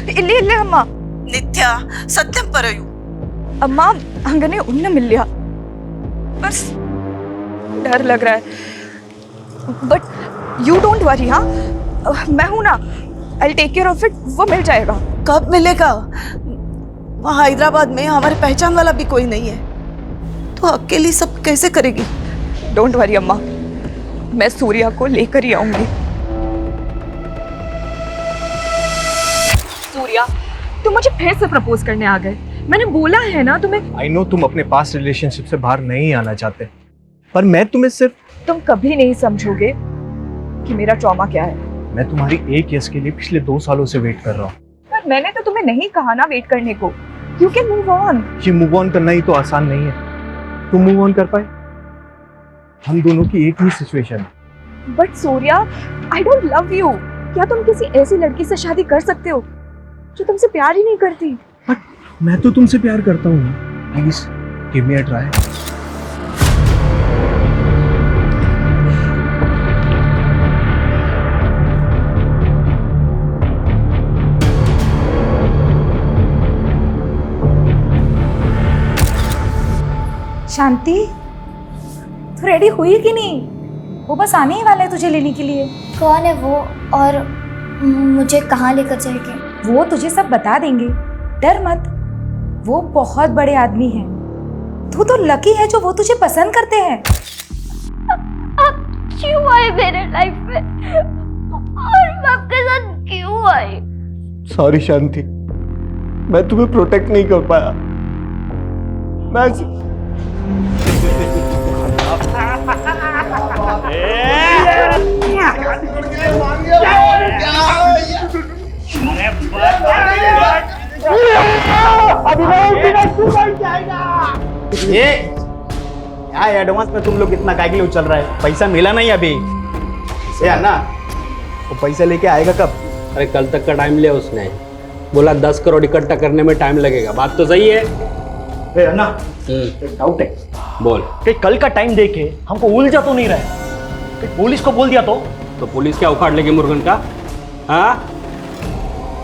इल्ले इल्ले अम्मा, नित्या सत्यम परयु अम्मा हंगने उन्न मिल लिया, बस डर लग रहा है। बट यू डोंट वरी, हाँ मैं हूं ना, I'll take care of it, वो मिल जाएगा। कब मिलेगा? वहाँ हैदराबाद में हमारे पहचान वाला भी कोई नहीं है, तो अकेली सब कैसे करेगी? डोंट वरी अम्मा, मैं सूर्या को लेकर ही आऊंगी। सूर्या, तुम मुझे फिर से प्रपोज करने आ गए। मैंने बोला है ना तुम्हें। आई नो तुम अपने पास्ट रिलेशनशिप से बाहर नहीं आना चाहते, पर मैं तुम्हें सिर्फ। तुम कभी नहीं समझोगे कि मेरा ट्रॉमा क्या है। मैं तुम्हारी एक यस के लिए पिछले 2 सालों से वेट कर रहा हूँ। पर मैंने तो तुम्हें नहीं कहा ना वेट करने को। You can move on. ये मूव ऑन करना ही तो आसान नहीं है। तुम मूव ऑन कर पाए? हम दोनों की एक ही सिचुएशन है। But Surya, I don't love you. क्या तुम किसी ऐसी लड़की से शादी कर सकते हो जो तुमसे प्यार ही नहीं करती? मैं तो तुमसे प्यार करता हूँ। Please give me a try. Shanti, तू रेडी हुई कि नहीं? वो बस आने ही वाला है तुझे लेने के लिए। कौन है वो और मुझे कहाँ लेकर जाएंगे? वो तुझे सब बता देंगे, डर मत। वो बहुत बड़े आदमी हैं। तू तो लकी है जो वो तुझे पसंद करते हैं। आप क्यों आए मेरे लाइफ में और मैं आपके साथ क्यों आई? सॉरी शांति, मैं तुम्हें प्रोटेक्ट नहीं कर पाया। मैं ये क्या एडवांस में तुम लोग इतना काय के लिए उछल रहा है? पैसा मिला नहीं अभी से ना, वो पैसा लेके आएगा कब? अरे कल तक का टाइम लिया उसने, बोला 10 करोड़ इकट्ठा करने में टाइम लगेगा। बात तो सही है। ना एक डाउट है, बोल। कि कल का टाइम देखे हमको उलझा तो नहीं रहा कि पुलिस को बोल दिया तो पुलिस क्या उखाड़ लेगी मुर्गन का? हाँ,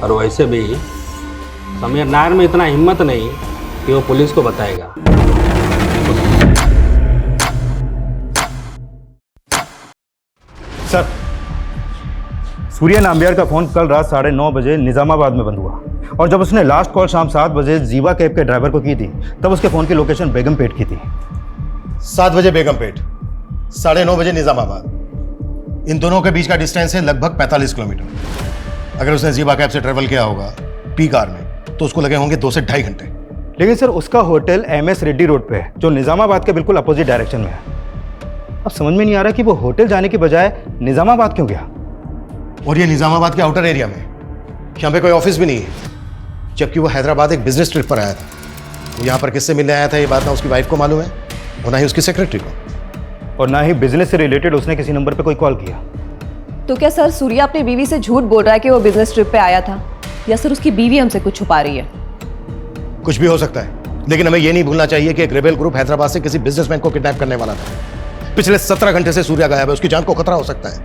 और वैसे भी समीर नायर में इतना हिम्मत नहीं कि वो पुलिस को बताएगा। सर, सूर्या नाम्बियार का फोन कल रात 9:30 बजे निजामाबाद में बंद हुआ, और जब उसने लास्ट कॉल शाम 7 बजे जीवा कैब के ड्राइवर को की थी तब उसके फोन की लोकेशन बेगमपेट की थी। 7 बजे बेगमपेट, 9:30 बजे निजामाबाद। इन दोनों के बीच का डिस्टेंस है लगभग 45 किलोमीटर। अगर उसने जीबा कैब से ट्रेवल किया होगा पी कार में तो उसको लगे होंगे 2 से 2.5 घंटे। लेकिन सर उसका होटल MS रेड्डी रोड पे है, जो निजामाबाद के बिल्कुल अपोजिट डायरेक्शन में है। अब समझ में नहीं आ रहा कि वो होटल जाने के बजाय निजामाबाद क्यों गया। और ये निजामाबाद के आउटर एरिया में, यहाँ पे कोई ऑफिस भी नहीं है, जबकि वो हैदराबाद एक बिजनेस ट्रिप पर आया था। वो यहाँ पर किससे मिलने आया था ये बात ना उसकी वाइफ को मालूम है और ना ही उसकी सेक्रेटरी को, और ना ही बिजनेस से रिलेटेड उसने किसी नंबर पे कोई कॉल किया। तो क्या सर सूर्या अपनी बीवी से झूठ बोल रहा है कि वो बिजनेस ट्रिप पे आया था, या सर उसकी बीवी हमसे कुछ छुपा रही है? कुछ भी हो सकता है, लेकिन हमें ये नहीं भूलना चाहिए कि एक रेबेल ग्रुप हैदराबाद से किसी बिजनेसमैन को किडनैप करने वाला था। पिछले 17 घंटे से सूर्या गायब है, उसकी जान को खतरा हो सकता है।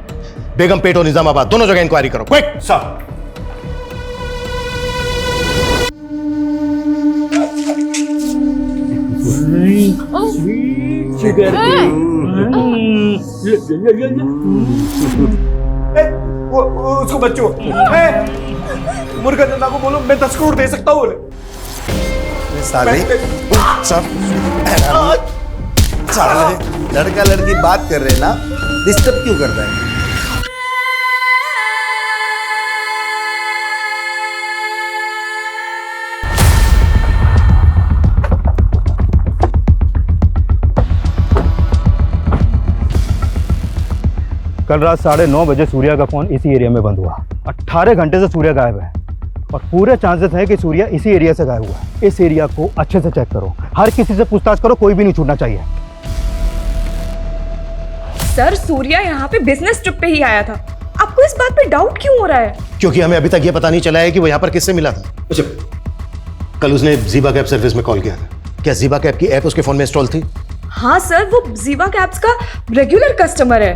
बेगमपेट और निजामाबाद दोनों जगह इंक्वायरी करो, क्विक। सर उसको बच्चों मुर्गा नंदा को बोलो मैं 10 करोड़ दे सकता हूँ। साले लड़का लड़की बात कर रहे ना, डिस्टर्ब क्यों कर रहा है? कल रात 9:30 बजे सूर्या का फोन इसी एरिया में बंद हुआ। 18 घंटे से सूर्या गायब है और पूरे चांसेस हैं कि सूर्या इसी एरिया से गायब हुआ है। इस एरिया को अच्छे से चेक करो, हर किसी से पूछताछ करो, कोई भी नहीं छूटना चाहिए। सर सूर्या यहाँ पे बिजनेस ट्रिप पे ही आया था, आपको इस बात पे डाउट क्यों हो रहा है? क्योंकि हमें अभी तक ये पता नहीं चला है कि वो यहाँ पर किससे मिला था। अच्छा, कल उसने जीबा कैब सर्विस में कॉल किया था, क्या जीबा कैब की ऐप उसके फोन में इंस्टॉल थी? हाँ सर, वो जीवा कैब्स का रेगुलर कस्टमर है।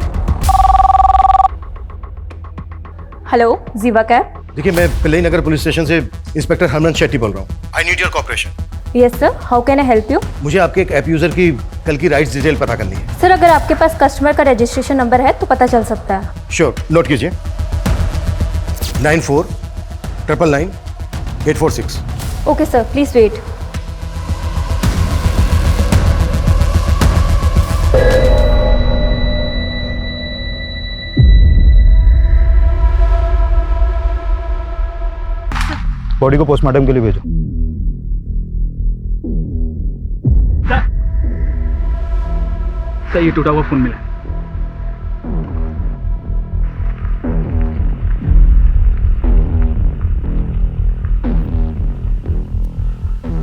हेलो जीवा कैब। देखिए, मैं पिल्लई नगर पुलिस स्टेशन से इंस्पेक्टर हरमन शेट्टी बोल रहा हूँ। I need your cooperation. Yes sir, how can I help you? मुझे आपके एक ऐप यूजर की कल की राइड्स डिटेल पता करनी है। सर अगर आपके पास कस्टमर का रजिस्ट्रेशन नंबर है तो पता चल सकता है। श्योर, नोट कीजिए 94 999 846। Okay sir, please wait. Body को पोस्टमार्टम के लिए भेजो। सर ये टूटा हुआ फोन मिला।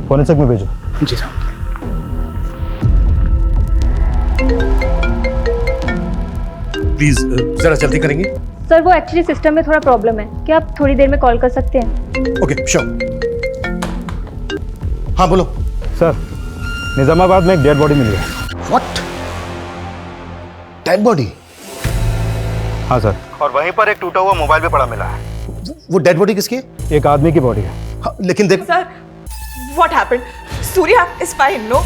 फोरेंसिक में भेजो। जी साहब। प्लीज जरा जल्दी करेंगे। सर वो एक्चुअली सिस्टम में थोड़ा प्रॉब्लम है, क्या आप थोड़ी देर में कॉल कर सकते हैं? Okay sure. हाँ बोलो। सर निजामाबाद में एक डेड बॉडी मिली है। व्हाट? Dead body? हाँ सर। और वहीं पर एक टूटा हुआ मोबाइल भी पड़ा मिला है। वो डेड बॉडी किसकी है? एक आदमी की बॉडी है। हाँ, लेकिन देख sir what happened? Surya is fine, no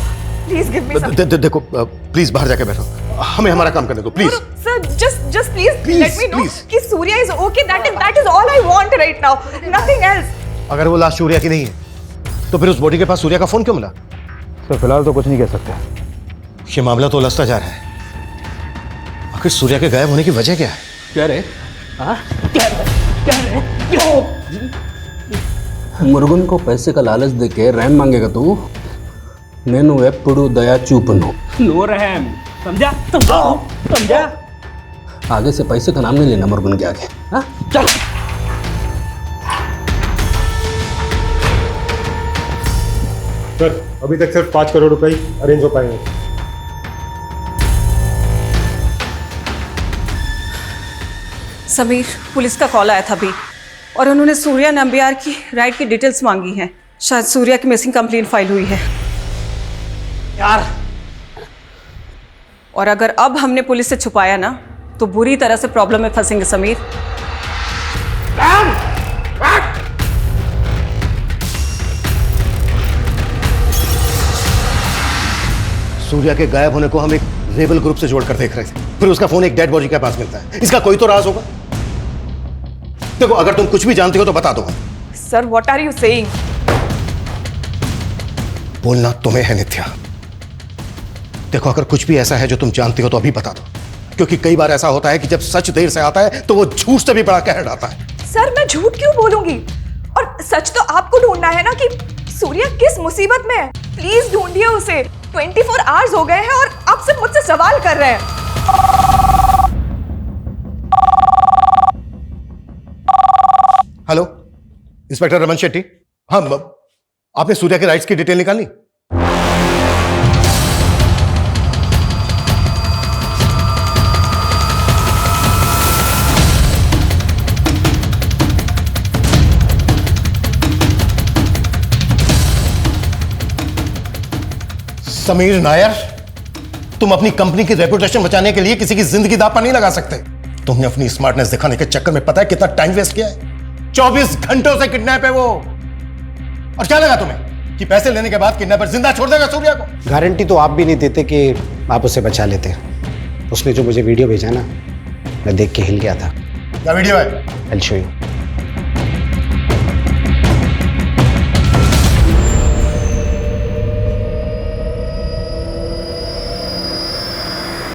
please give me some. देखो प्लीज बाहर जाके बैठो, हमें हमारा काम करने दो please. Sir just please let me know कि Surya is okay, that is all I want right now, nothing else. अगर वो लाश सूर्या की नहीं है तो फिर उस बॉडी के पास सूर्या का फोन क्यों मिला? सर फिलहाल तो कुछ नहीं कह सकते। ये मामला तो उलझता जा रहा है। आखिर सूर्या के गायब होने की वजह क्या है? क्या रे? मुर्गन को पैसे का लालच देके रैम मांगेगा तू? నేను ఎప్పుడు దయా చూపను। नो रहम, समझा? समझा? आगे से पैसे का नाम नहीं लेना मुर्गन के आगे। हाँ चल। सर अभी तक सिर्फ 5 करोड़ रुपए अरेंज हो पाए हैं। समीर, पुलिस का कॉल आया था अभी और उन्होंने सूर्या नंबियार की राइड की डिटेल्स मांगी हैं। शायद सूर्या की मिसिंग कंप्लेंट फाइल हुई है यार। और अगर अब हमने पुलिस से छुपाया ना तो बुरी तरह से प्रॉब्लम में फंसेंगे समीर। सूर्या के गायब होने को हम एक रेबल ग्रुप से जोड़कर देख रहे थे, फिर उसका फोन एक डेड बॉडी के पास मिलता है। इसका कोई तो राज होगा। देखो अगर तुम कुछ भी जानते हो तो बता दो। Sir what are you saying? बोलना तुम्हें है नित्या, देखो, अगर कुछ भी ऐसा है जो तुम जानती हो तो अभी बता दो, क्योंकि कई बार ऐसा होता है कि जब सच देर से आता है तो वो झूठ से भी बड़ा कहर आता है। सर मैं झूठ क्यों बोलूंगी? और सच तो आपको ढूंढना है ना कि सूर्या किस मुसीबत में है। प्लीज ढूंढिए उसे। 24 आवर्स हो गए हैं और आप सिर्फ मुझसे सवाल कर रहे हैं। Hello, inspector Raman Shetty. हाँ, आपने सूर्या के राइट्स की डिटेल निकाली? समीर नायर, तुम अपनी कंपनी की रेपुटेशन बचाने के लिए किसी की जिंदगी दांव पर नहीं लगा सकते। तुमने अपनी स्मार्टनेस दिखाने के चक्कर में पता है कितना टाइम वेस्ट किया है? 24 घंटों से किडनैप है वो। और क्या लगा तुम्हें कि पैसे लेने के बाद किडनैपर जिंदा छोड़ देगा सूर्या को? गारंटी तो आप भी नहीं देते कि आप उसे बचा लेते। उसने जो मुझे वीडियो भेजा ना, मैं देख के हिल गया था। क्या वीडियो है? I'll show you.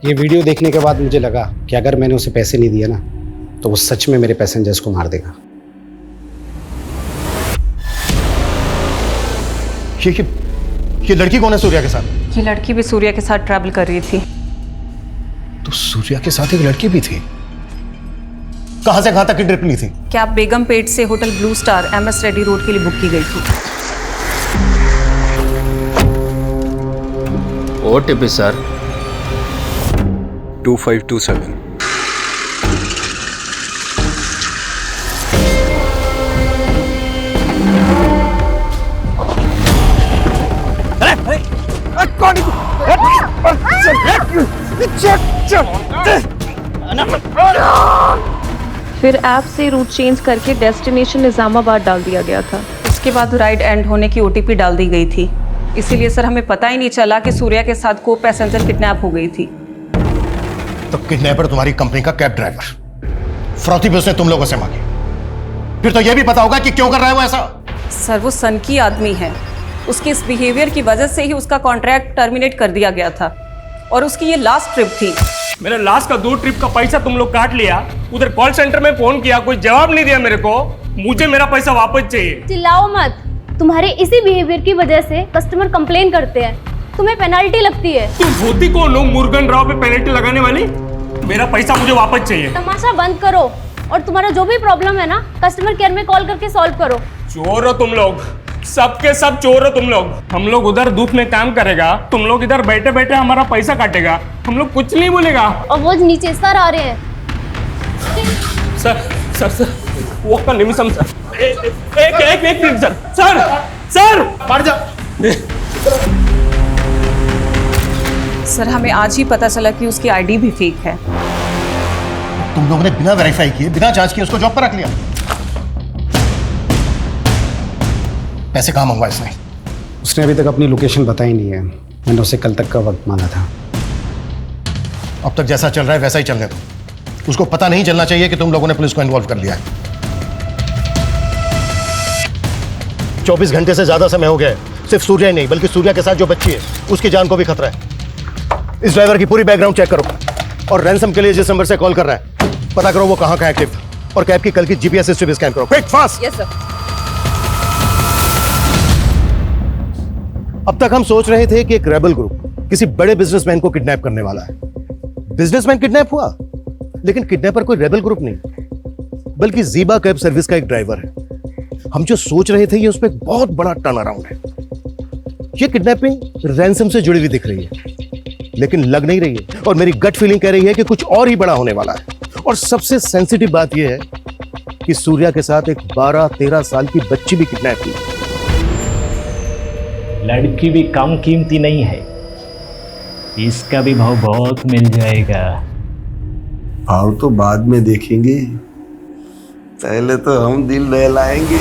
ये वीडियो देखने के बाद मुझे लगा कि अगर मैंने उसे पैसे नहीं दिए ना तो वो सच में मेरे पैसेंजर्स को मार देगा। ये लड़की कौन है सूर्या के साथ? ये लड़की भी सूर्या के साथ ट्रैवल कर रही थी। तो सूर्या के साथ एक लड़की भी थी। कहां से कहां तक की ट्रिप ली थी? कैब बेगमपेट से hotel blue star MS Reddy road के लिए बुक की गई थी। OTP sir 2527। फिर ऐप से रूट चेंज करके डेस्टिनेशन निजामाबाद डाल दिया गया था। उसके बाद राइड एंड होने की OTP डाल दी गई थी। इसीलिए सर हमें पता ही नहीं चला कि सूर्या के साथ को पैसेंजर किडनैप हो गई थी। तो किडनैपर तुम्हारी कंपनी का कैब ड्राइवर, फ्रौती भी उसने तुम लोगों से मांगी। फिर तो यह भी पता होगा कि क्यों कर रहा है वो ऐसा। सर वो सन की आदमी है। उसके इस बिहेवियर की वजह से ही उसका कॉन्ट्रैक्ट टर्मिनेट कर दिया गया था और उसकी ये लास्ट ट्रिप थी। मेरे लास्ट का 2 ट्रिप का पैसा तुम लोग काट लिया। उधर कॉल सेंटर में फोन किया, कोई जवाब नहीं दिया मेरे को। मुझे मेरा पैसा वापस चाहिए। चिल्लाओ मत, तुम्हारे इसी बिहेवियर की वजह से कस्टमर कंप्लेन करते हैं, तुम्हें पेनल्टी लगती है। तुम होती कौन हो मुर्गन राव पे पेनल्टी लगाने वाली? मेरा पैसा मुझे वापस चाहिए। तमाशा बंद करो और तुम्हारा जो भी प्रॉब्लम है ना कस्टमर केयर में कॉल करके सॉल्व करो। चोर हो तुम लोग, सबके सब चोर हो तुम लोग। हम लोग उधर धूप में काम करेगा, तुम लोग इधर बैठे बैठे हमारा पैसा काटेगा। हम लोग कुछ नहीं बोलेगा। और वो नीचे सर आ रहे हैं। सर सर सर वो का निमिषम सर, एक मिनट सर। सर सर मार जा। सर हमें आज ही पता चला कि उसकी ID भी फेक है। तुम लोगों ने बिना वेरीफाई किए, बिना जांच किए उसको जॉब पर रख लिया। पैसे कहाँ मंगवाए इसने? उसने अभी तक अपनी लोकेशन बताई नहीं है। मैंने उसे कल तक का वक्त मांगा था। अब तक जैसा चल रहा है वैसा ही चलने दो। उसको पता नहीं चलना चाहिए कि तुम लोगों ने पुलिस को इन्वॉल्व कर लिया है। 24 घंटे से ज्यादा समय हो गया है। सिर्फ सूर्या ही नहीं बल्कि सूर्या के साथ जो बच्ची है उसकी जान को भी खतरा है। इस ड्राइवर की पूरी बैकग्राउंड चेक करो और रैंसम के लिए जिस नंबर से कॉल कर रहा है पता करो वो कहाँ एक्टिव था और कैब की कल की GPS हिस्ट्री भी स्कैन करो। Quick fast. Yes sir. अब तक हम सोच रहे थे कि एक रेबल ग्रुप किसी बड़े बिजनेसमैन को किडनैप करने वाला है। बिजनेसमैन किडनैप हुआ, लेकिन किडनैपर कोई रेबल ग्रुप नहीं बल्कि ज़ीबा कैब सर्विस का एक ड्राइवर है। हम जो सोच रहे थे ये उस पर एक बहुत बड़ा टर्न अराउंड है। ये किडनैपिंग रैंसम से जुड़ी हुई दिख रही है लेकिन लग नहीं रही है और मेरी गट फीलिंग कह रही है कि कुछ और ही बड़ा होने वाला है। और सबसे सेंसिटिव बात यह है कि सूर्या के साथ एक 12-13 साल की बच्ची भी किडनैप हुई। लड़की भी कम कीमती नहीं है, इसका भी भाव बहुत मिल जाएगा। भाव तो बाद में देखेंगे, पहले तो हम दिल बहलाएंगे।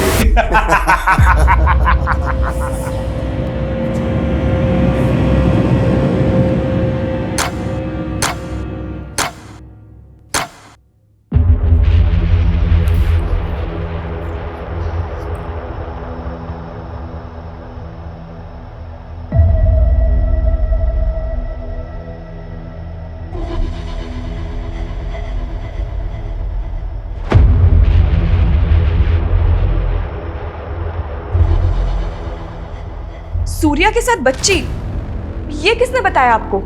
सूर्या के साथ बच्ची, ये किसने बताया आपको?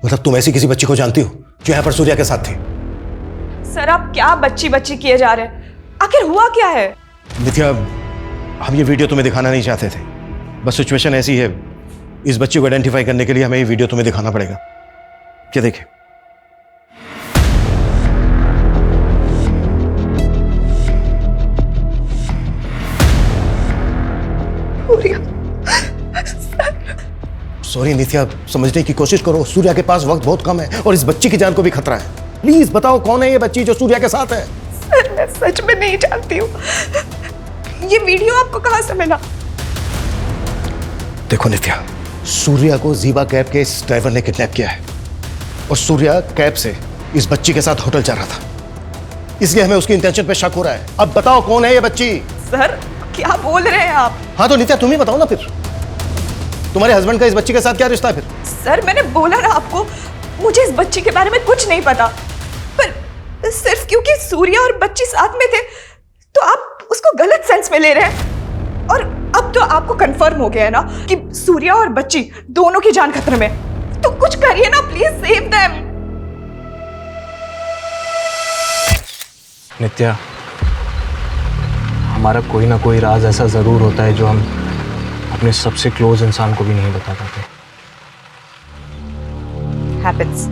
मतलब तुम ऐसी किसी बच्ची को जानती हो जो यहाँ पर सूर्या के साथ थी? सर आप क्या बच्ची बच्ची किए जा रहे हैं? आखिर हुआ क्या है? नित्या, हम ये वीडियो तुम्हें दिखाना नहीं चाहते थे, बस सिचुएशन ऐसी है, इस बच्ची को आइडेंटिफाई करने के लिए हमें ये वीडियो तुम्हें दिखाना पड़ेगा। क्या देखे? सॉरी नित्या, समझने की कोशिश करो, सूर्या के पास वक्त बहुत कम है और इस बच्ची की जान को भी खतरा है। प्लीज बताओ कौन है ये बच्ची जो सूर्या के साथ है? सर मैं सच में नहीं जानती हूँ। ये वीडियो आपको कहाँ से मिला? देखो नित्या, सूर्या को जीवा कैब के इस ड्राइवर ने किडनैप किया है और सूर्या कैब से इस बच्ची के साथ होटल जा रहा था, इसलिए हमें उसकी इंटेंशन पे शक हो रहा है। अब बताओ कौन है ये बच्ची? सर क्या बोल रहे हैं आप? हाँ तो नित्या तुम ही बताओ ना, फिर तुम्हारे हस्बैंड का इस बच्ची के साथ क्या रिश्ता है फिर? सर मैंने बोला ना आपको, मुझे इस बच्ची के बारे में कुछ नहीं पता, पर सिर्फ क्योंकि सूर्या और बच्ची साथ में थे तो आप उसको गलत सेंस में ले रहे हैं। और अब तो आपको कंफर्म हो गया है ना कि सूर्या और बच्ची दोनों की जान खतरे में, तो कुछ करिए ना प्लीज, सेव देम। नित्या, हमारा कोई ना कोई राज ऐसा जरूर होता है जो हम अपने सबसे क्लोज इंसान को भी नहीं बता पाते। हैपेंस।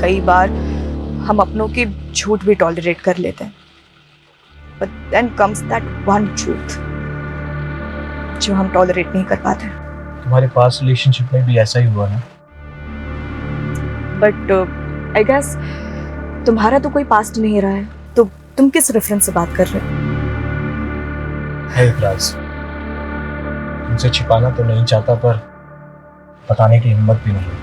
कई बार हम अपनों की झूठ भी टॉलरेट कर लेते हैं, but then comes that one truth जो हम टॉलरेट नहीं कर पाते। तुम्हारे पास रिलेशनशिप में भी ऐसा ही हुआ ना? बट आई गेस तुम्हारा तो कोई पास्ट नहीं रहा है, तो तुम किस रेफरेंस से बात कर रहे हो? है एक राज, तुमसे छिपाना तो नहीं चाहता पर बताने की हिम्मत भी नहीं।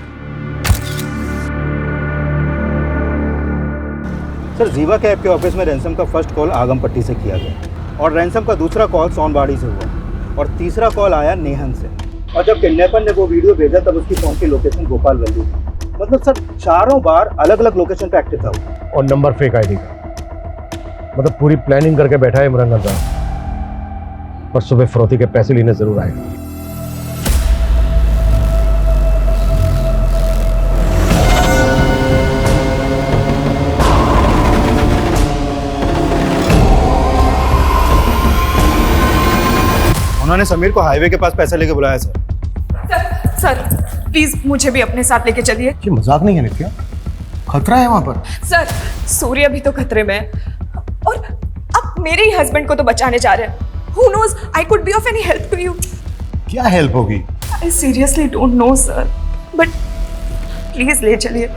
सर जीवा कैब के ऑफिस में रैंसम का फर्स्ट कॉल आगमपट्टी से किया गया और रैंसम का दूसरा कॉल सोनबाड़ी से हुआ और तीसरा कॉल आया नेहन से। और जब किडनैपर ने वो वीडियो भेजा तब उसकी फोन की लोकेशन गोपाल वल्ली थी। मतलब सर चारों बार अलग अलग लोकेशन पे एक्टिव था और नंबर फेक आईडी का। मतलब पूरी प्लानिंग करके बैठा है इमरान नज़ार, पर सुबह फरोती के पैसे लेने जरूर आएगा। उन्होंने समीर को हाईवे के पास पैसे लेके बुलाया सर। सर प्लीज मुझे भी अपने साथ लेके चलिए। ये मजाक नहीं है नित्या, खतरा है वहां पर। सर सूर्या भी तो खतरे में है और आप मेरे ही हस्बैंड को तो बचाने जा रहे हैं। Who knows, I could be of any help to you. क्या हेल्प होगी? I seriously don't know, sir. But please ले चलिए।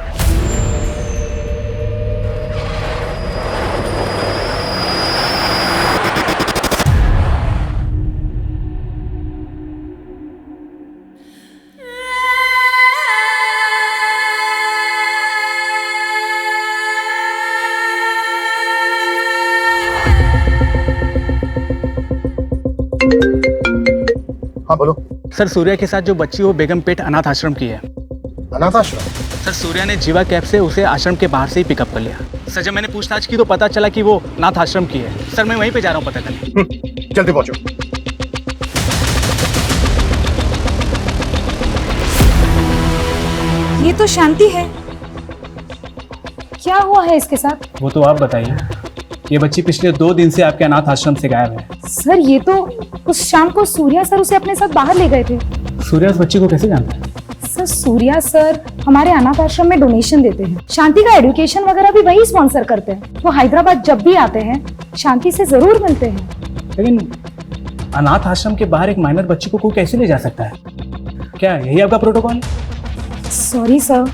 हाँ बोलो। सर सूर्या के साथ जो बच्ची वो बेगमपेट अनाथ आश्रम की है। अनाथ आश्रम? सर सूर्या ने जीवा कैब से उसे आश्रम के बाहर से ही पिकअप कर लिया। सर जब मैंने पूछताछ की तो पता चला कि वो अनाथ आश्रम की है। सर मैं वहीं पे जा रहा हूँ पता करने। जल्दी पहुंचो। ये तो शांति है, क्या हुआ है इसके साथ? वो तो आप बताइए। ये बच्ची पिछले 2 दिन से आपके अनाथ आश्रम से गायब है। सर ये तो उस शाम को सूर्या सर उसे अपने साथ बाहर ले गए थे। सूर्या उस बच्ची को कैसे जानता है? सर सूर्या सर हमारे अनाथ आश्रम में डोनेशन देते हैं, शांति का एजुकेशन वगैरह भी वही स्पॉन्सर करते हैं। वो हैदराबाद जब भी आते हैं शांति से जरूर मिलते हैं। लेकिन अनाथ आश्रम के बाहर एक माइनर बच्ची को कोई कैसे ले जा सकता है? क्या यही आपका प्रोटोकॉल है? सॉरी सर,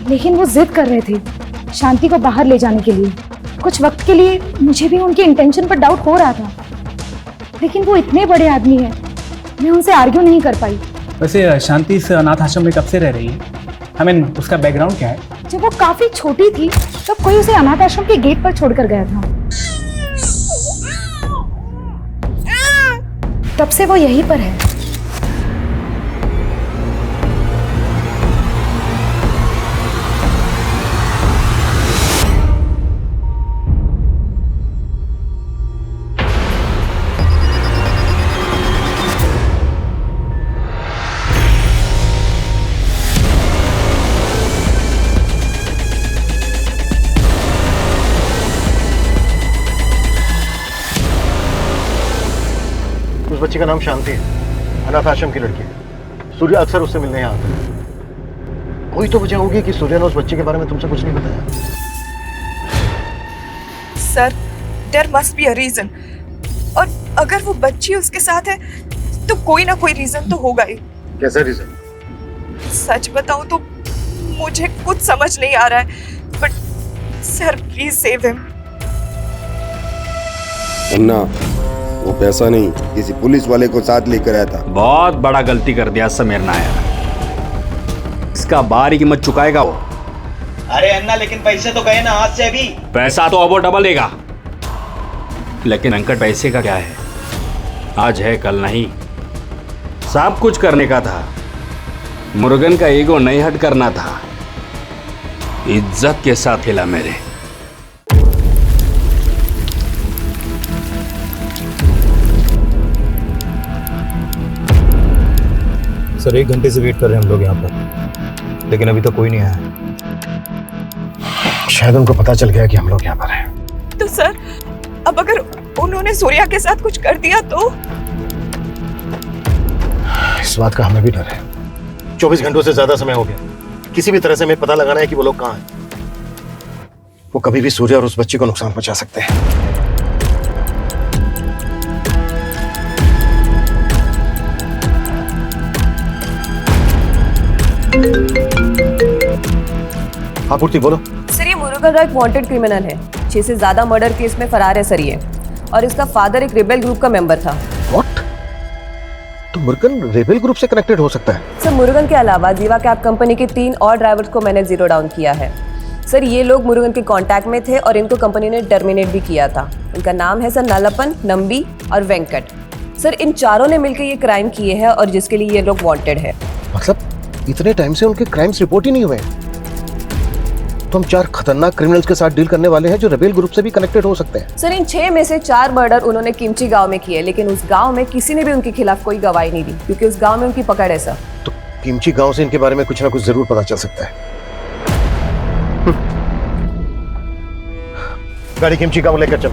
लेकिन वो जिद कर रहे थे शांति को बाहर ले जाने के लिए। कुछ वक्त के लिए मुझे भी उनके इंटेंशन पर डाउट हो रहा था, लेकिन वो इतने बड़े आदमी हैं, मैं उनसे आर्ग्यू नहीं कर पाई। वैसे शांति इस अनाथ आश्रम में कब से रह रही है? उसका बैकग्राउंड क्या है? जब वो काफी छोटी थी तब कोई उसे अनाथ आश्रम के गेट पर छोड़कर गया था। तब से वो यहीं पर है। बच्ची का नाम शांति है, अनाथ आश्रम की लड़की है। सूर्य अक्सर उससे मिलने यहाँ आता है। कोई तो वजह होगी कि सूर्य ने उस बच्ची के बारे में तुमसे कुछ नहीं बताया। Sir, there must be a reason, और अगर वो बच्ची उसके साथ है तो कोई ना कोई रीजन तो होगा ही। कैसा रीजन? सच बताऊं तो मुझे कुछ समझ नहीं आ रहा है, but sir please save him. Anna, वो पैसा नहीं, किसी पुलिस वाले को साथ लेकर आया था। बहुत बड़ा गलती कर दिया समीर नायर, इसका बारी कीमत चुकाएगा वो। अरे अन्ना, लेकिन पैसे तो गए ना हाथ से अभी। पैसा तो अब वो डबल देगा, लेकिन अंकट पैसे का क्या है, आज है कल नहीं। सब कुछ करने का था, मुर्गन का ईगो नहीं हट करना था, इज्जत के साथ हिला मेरे। सर 1 घंटे से वेट कर रहे हैं हम लोग यहाँ पर, लेकिन अभी तक कोई नहीं आया। शायद उनको पता चल गया कि हम लोग यहाँ पर हैं। तो सर, अब अगर उन्होंने सूर्या के साथ कुछ कर दिया तो? इस बात का हमें भी डर है। 24 घंटों से ज्यादा समय हो गया, किसी भी तरह से हमें पता लगाना है कि वो लोग कहाँ हैं। वो कभी भी सूर्या और उस बच्ची को नुकसान पहुंचा सकते हैं। हाँ पूर्ति, बोलो। सर, ये मुरुगन एक वांटेड क्रिमिनल है, 6 से ज्यादा मर्डर केस में फरार है सर ये, और इसका फादर एक रेबेल ग्रुप का मेंबर था। व्हाट? तो मुरुगन रेबेल ग्रुप से कनेक्टेड हो सकता है? सर, मुरुगन के अलावा जीवा कैब कंपनी के 3 और ड्राइवर्स को मैंने जीरो डाउन किया है। सर, ये लोग मुरुगन के कांटेक्ट में थे और इनको कंपनी ने टर्मिनेट भी किया था। इनका नाम है सर नलपन, नंबी और वेंकट। सर, इन चारों ने मिलकर ये क्राइम किए हैं और जिसके लिए ये लोग वांटेड है। मतलब इतने टाइम से उनके क्राइम्स रिपोर्ट ही नहीं हुए? तो हम 4 खतरनाक क्रिमिनल्स के साथ डील करने वाले हैं जो रेबेल ग्रुप से भी कनेक्टेड हो सकते हैं। सर, इन 6 में से 4 मर्डर उन्होंने किमची गांव में किए, लेकिन उस गांव में किसी ने भी उनके खिलाफ कोई गवाही नहीं दी, क्योंकि उस गांव में उनकी पकड़ है सर। तो किमची गांव से इनके बारे में कुछ ना कुछ जरूर पता चल सकता है। गाड़ी किमची गांव लेकर चल।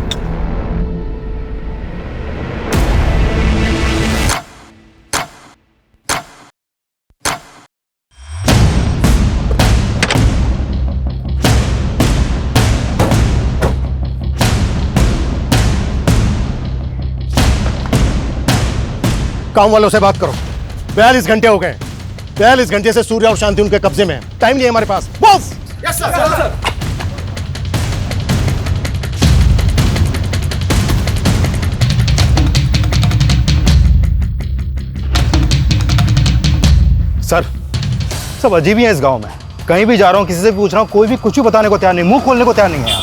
काम वालों से बात करो। 42 घंटे हो गए, 42 घंटे से सूर्य और शांति उनके कब्जे में है। टाइम नहीं है हमारे पास। बॉस! Yes sir. सर, सब अजीब ही है इस गांव में। कहीं भी जा रहा हूँ, किसी से भी पूछ रहा हूँ, कोई भी कुछ भी बताने को तैयार नहीं, मुंह खोलने को तैयार नहीं है यहाँ।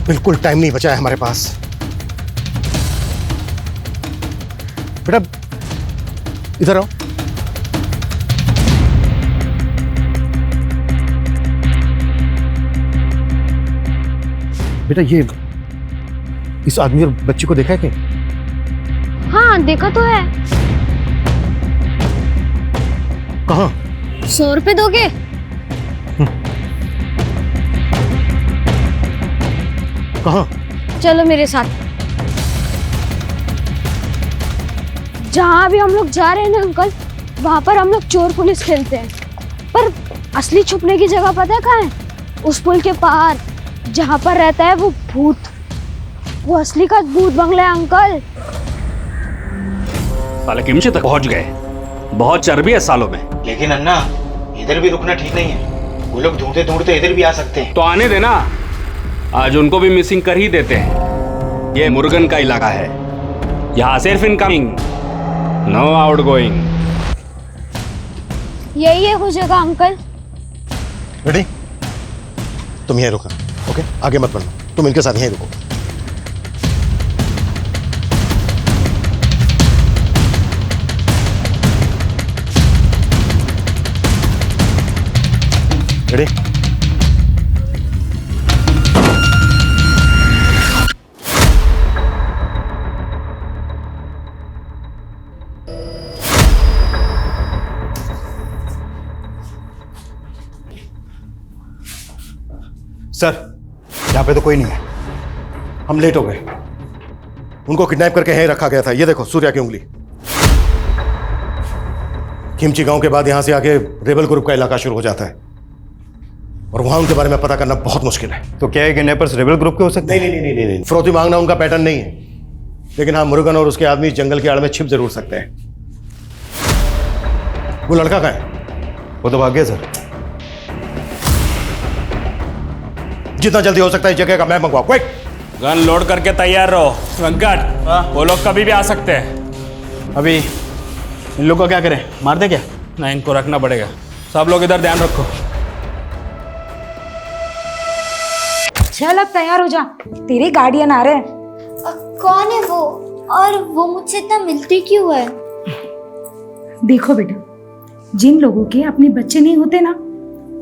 बिल्कुल टाइम नहीं बचा है हमारे पास। बेटा इधर आओ। बेटा ये इस आदमी और बच्ची को देखा है कहीं? हाँ, देखा तो है। कहाँ? 100 रुपए दोगे? कहाँ? चलो मेरे साथ। जहाँ भी हम लोग जा रहे हैं ना अंकल, वहाँ पर हम लोग चोर पुलिस खेलते हैं, पर असली छुपने की जगह पता है कहाँ है? उस पुल के पार, जहाँ पर रहता है वो भूत। वो असली का भूत बंगला है अंकल। साले किमची तक पहुंच गए, बहुत चर्बी है सालों में। लेकिन अन्ना, इधर भी रुकना ठीक नहीं है। वो लोग ढूंढते ढूंढते इधर भी आ सकते हैं। तो आने देना, आज उनको भी मिसिंग कर ही देते हैं। ये मुर्गन का इलाका है, यहाँ सिर्फ इनकमिंग, नो आउटगोइंग। यही है वो जगह अंकल। रेडी? तुम यहीं रुकना, ओके? आगे मत बढ़ना, तुम इनके साथ यहीं रुको। रेडी? सर, यहाँ पे तो कोई नहीं है, हम लेट हो गए। उनको किडनैप करके यहीं रखा गया था। ये देखो सूर्या की उंगली। खिमची गांव के बाद यहां से आगे रेबल ग्रुप का इलाका शुरू हो जाता है और वहां उनके बारे में पता करना बहुत मुश्किल है। तो क्या है किडनैपर्स रेबल ग्रुप के हो सकते हैं? नहीं। फिरौती मांगना उनका पैटर्न नहीं है, लेकिन हाँ मुरुगन और उसके आदमी जंगल की आड़ में छिप जरूर सकते हैं। वो लड़का कहाँ है? वो तो भाग गया सर। जितना जल्दी हो सकता है जगह का मैप मंगवाओ, क्विक। गन लोड करके तैयार रहो वेंकट, वो लोग कभी भी आ सकते हैं। अभी इन लोग को क्या करें, मार दे क्या? नहीं, इनको रखना पड़ेगा। सब लोग इधर ध्यान रखो। चल अब तैयार हो जा, तेरे गार्डियन आ रहे हैं। कौन है वो, और वो मुझसे इतना मिलती क्यों है? देखो बेटा, जिन लोगों के अपने बच्चे नहीं होते ना,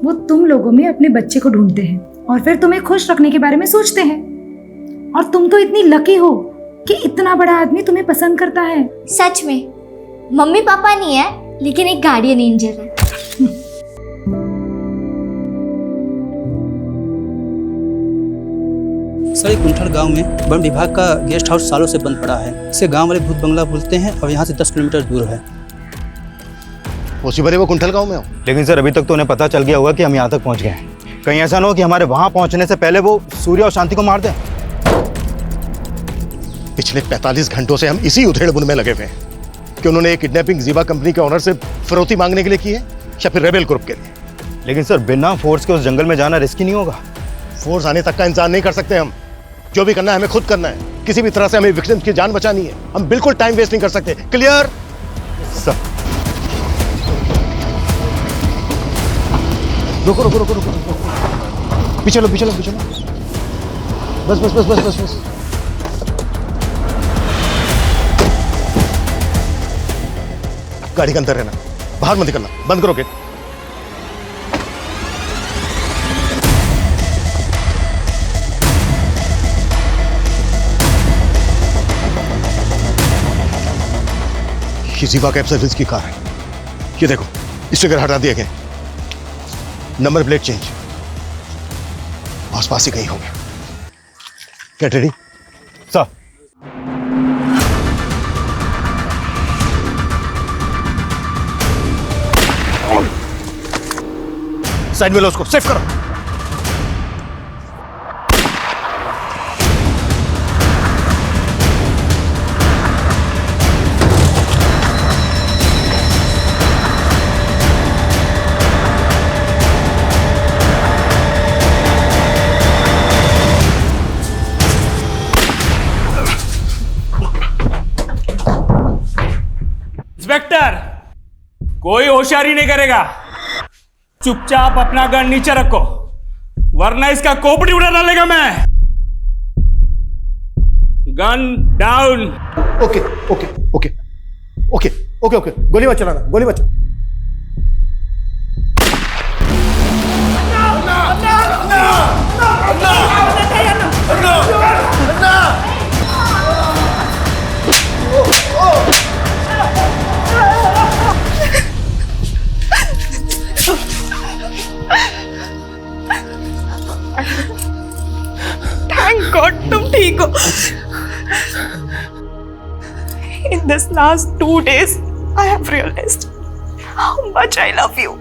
वो तुम लोगों में अपने बच्चे को ढूंढते हैं और फिर तुम्हें खुश रखने के बारे में सोचते हैं। और तुम तो इतनी लकी हो कि इतना बड़ा आदमी तुम्हें पसंद करता है। सच में मम्मी पापा नहीं है, लेकिन एक गार्डियन एंजल है। सर, कुंठल गांव में वन विभाग का गेस्ट हाउस सालों से बंद पड़ा है। इसे गांव वाले भूत बंगला बोलते हैं और यहाँ से 10 किलोमीटर दूर है। पॉसिबल है वो कुंठल गांव में हो? लेकिन सर अभी तक तो उन्हें पता चल गया होगा कि हम यहाँ तक पहुँच गए हैं। कहीं ऐसा ना हो कि हमारे वहाँ पहुँचने से पहले वो सूर्य और शांति को मार दें। पिछले 45 घंटों से हम इसी उधेड़-बुन में लगे हुए हैं कि उन्होंने एक किडनैपिंग जीवा कंपनी के ओनर से फिरौती मांगने के लिए की है या फिर रेबेल ग्रुप के लिए। लेकिन सर बिना फोर्स के उस जंगल में जाना रिस्की नहीं होगा? फोर्स आने तक का इंतजार नहीं कर सकते हम। जो भी करना है हमें खुद करना है। किसी भी तरह से हमें विक्टिम्स की जान बचानी है। हम बिल्कुल टाइम वेस्ट नहीं कर सकते। Clear sir? रुको रुको रुको रुको रुको, पीछे लो पीछे लो पीछे लो। बस बस बस बस बस बस। गाड़ी के अंदर रहना, बाहर मत निकलना। बंद करो गेट। ये जीवा कैब सर्विस की कार है। ये देखो स्टिकर हटा दिए गए, नंबर प्लेट चेंज। आसपास ही कहीं होंगे। Get ready sir. साइड में लो उसको, सेफ करो। इंस्पेक्टर, कोई होशियारी नहीं करेगा। चुपचाप अपना गन नीचे रखो, वरना इसका खोपड़ी उड़ा डालेगा मैं। Gun down. Okay okay okay okay okay okay. गोली मत चलाना, गोली मत। Thank God तुम ठीक हो। In this last 2 days, I have realized how much I love you.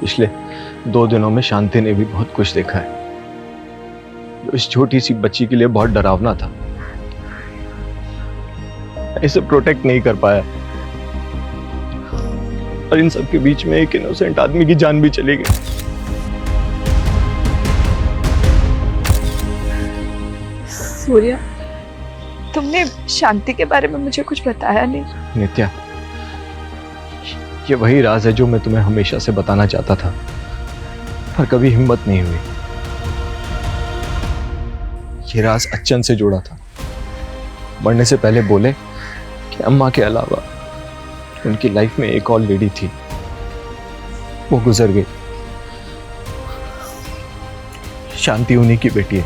पिछले 2 दिनों में शांति ने भी बहुत कुछ देखा है जो इस छोटी सी बच्ची के लिए बहुत डरावना था। इसे प्रोटेक्ट नहीं कर पाया और इन सब के बीच में एक इनोसेंट आदमी की जान भी चली गई। सूर्या, तुमने शांति के बारे में मुझे कुछ बताया नहीं। नित्या, ये वही राज है जो मैं तुम्हें हमेशा से बताना चाहता था, पर कभी हिम्मत नहीं हुई। ये राज अच्छन से जुड़ा था। मरने से पहले बोले कि अम्मा के अलावा उनकी लाइफ में एक और लेडी थी वो गुजर गई। शांति उन्हीं की बेटी है।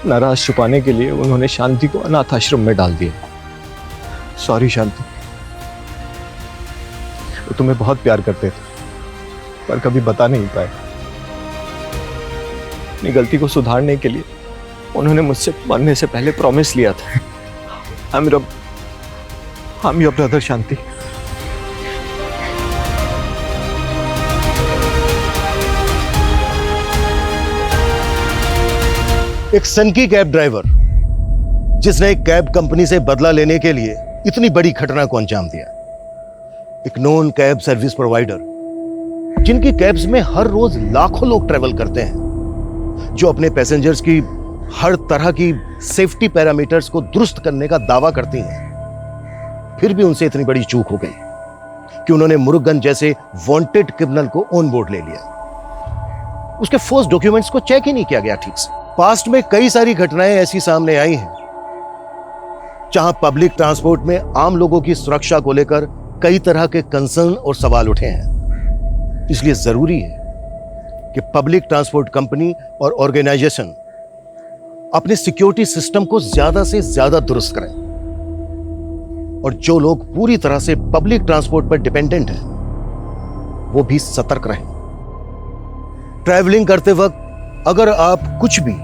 नाराज छुपाने के लिए उन्होंने शांति को अनाथ आश्रम में डाल दिया। सॉरी शांति, वो तुम्हें बहुत प्यार करते थे पर कभी बता नहीं पाए। अपनी गलती को सुधारने के लिए उन्होंने मुझसे मरने से पहले प्रॉमिस लिया था। I'm your brother शांति। एक सनकी कैब ड्राइवर जिसने एक कैब कंपनी से बदला लेने के लिए इतनी बड़ी घटना को अंजाम दिया। एक नॉन कैब सर्विस प्रोवाइडर जिनकी कैब्स में हर रोज लाखों लोग ट्रेवल करते हैं, जो अपने पैसेंजर्स की हर तरह की सेफ्टी पैरामीटर्स को दुरुस्त करने का दावा करती हैं, फिर भी उनसे इतनी बड़ी चूक हो गई कि उन्होंने मुरुगन जैसे वांटेड क्रिमिनल को ऑन बोर्ड ले लिया। उसके फोर्स डॉक्यूमेंट्स को चेक ही नहीं किया गया ठीक से। पास्ट में कई सारी घटनाएं ऐसी सामने आई हैं जहां पब्लिक ट्रांसपोर्ट में आम लोगों की सुरक्षा को लेकर कई तरह के कंसर्न और सवाल उठे हैं। इसलिए जरूरी है कि पब्लिक ट्रांसपोर्ट कंपनी और ऑर्गेनाइजेशन अपने सिक्योरिटी सिस्टम को ज्यादा से ज्यादा दुरुस्त करें और जो लोग पूरी तरह से पब्लिक ट्रांसपोर्ट पर डिपेंडेंट हैं वो भी सतर्क रहें। ट्रैवलिंग करते वक्त अगर आप कुछ भी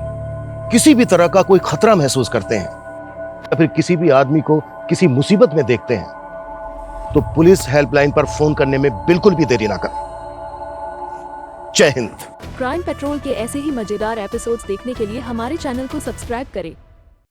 किसी भी तरह का कोई खतरा महसूस करते हैं या फिर किसी भी आदमी को किसी मुसीबत में देखते हैं तो पुलिस हेल्पलाइन पर फोन करने में बिल्कुल भी देरी ना करें। जय हिंद। क्राइम पेट्रोल के ऐसे ही मजेदार एपिसोड्स देखने के लिए हमारे चैनल को सब्सक्राइब करें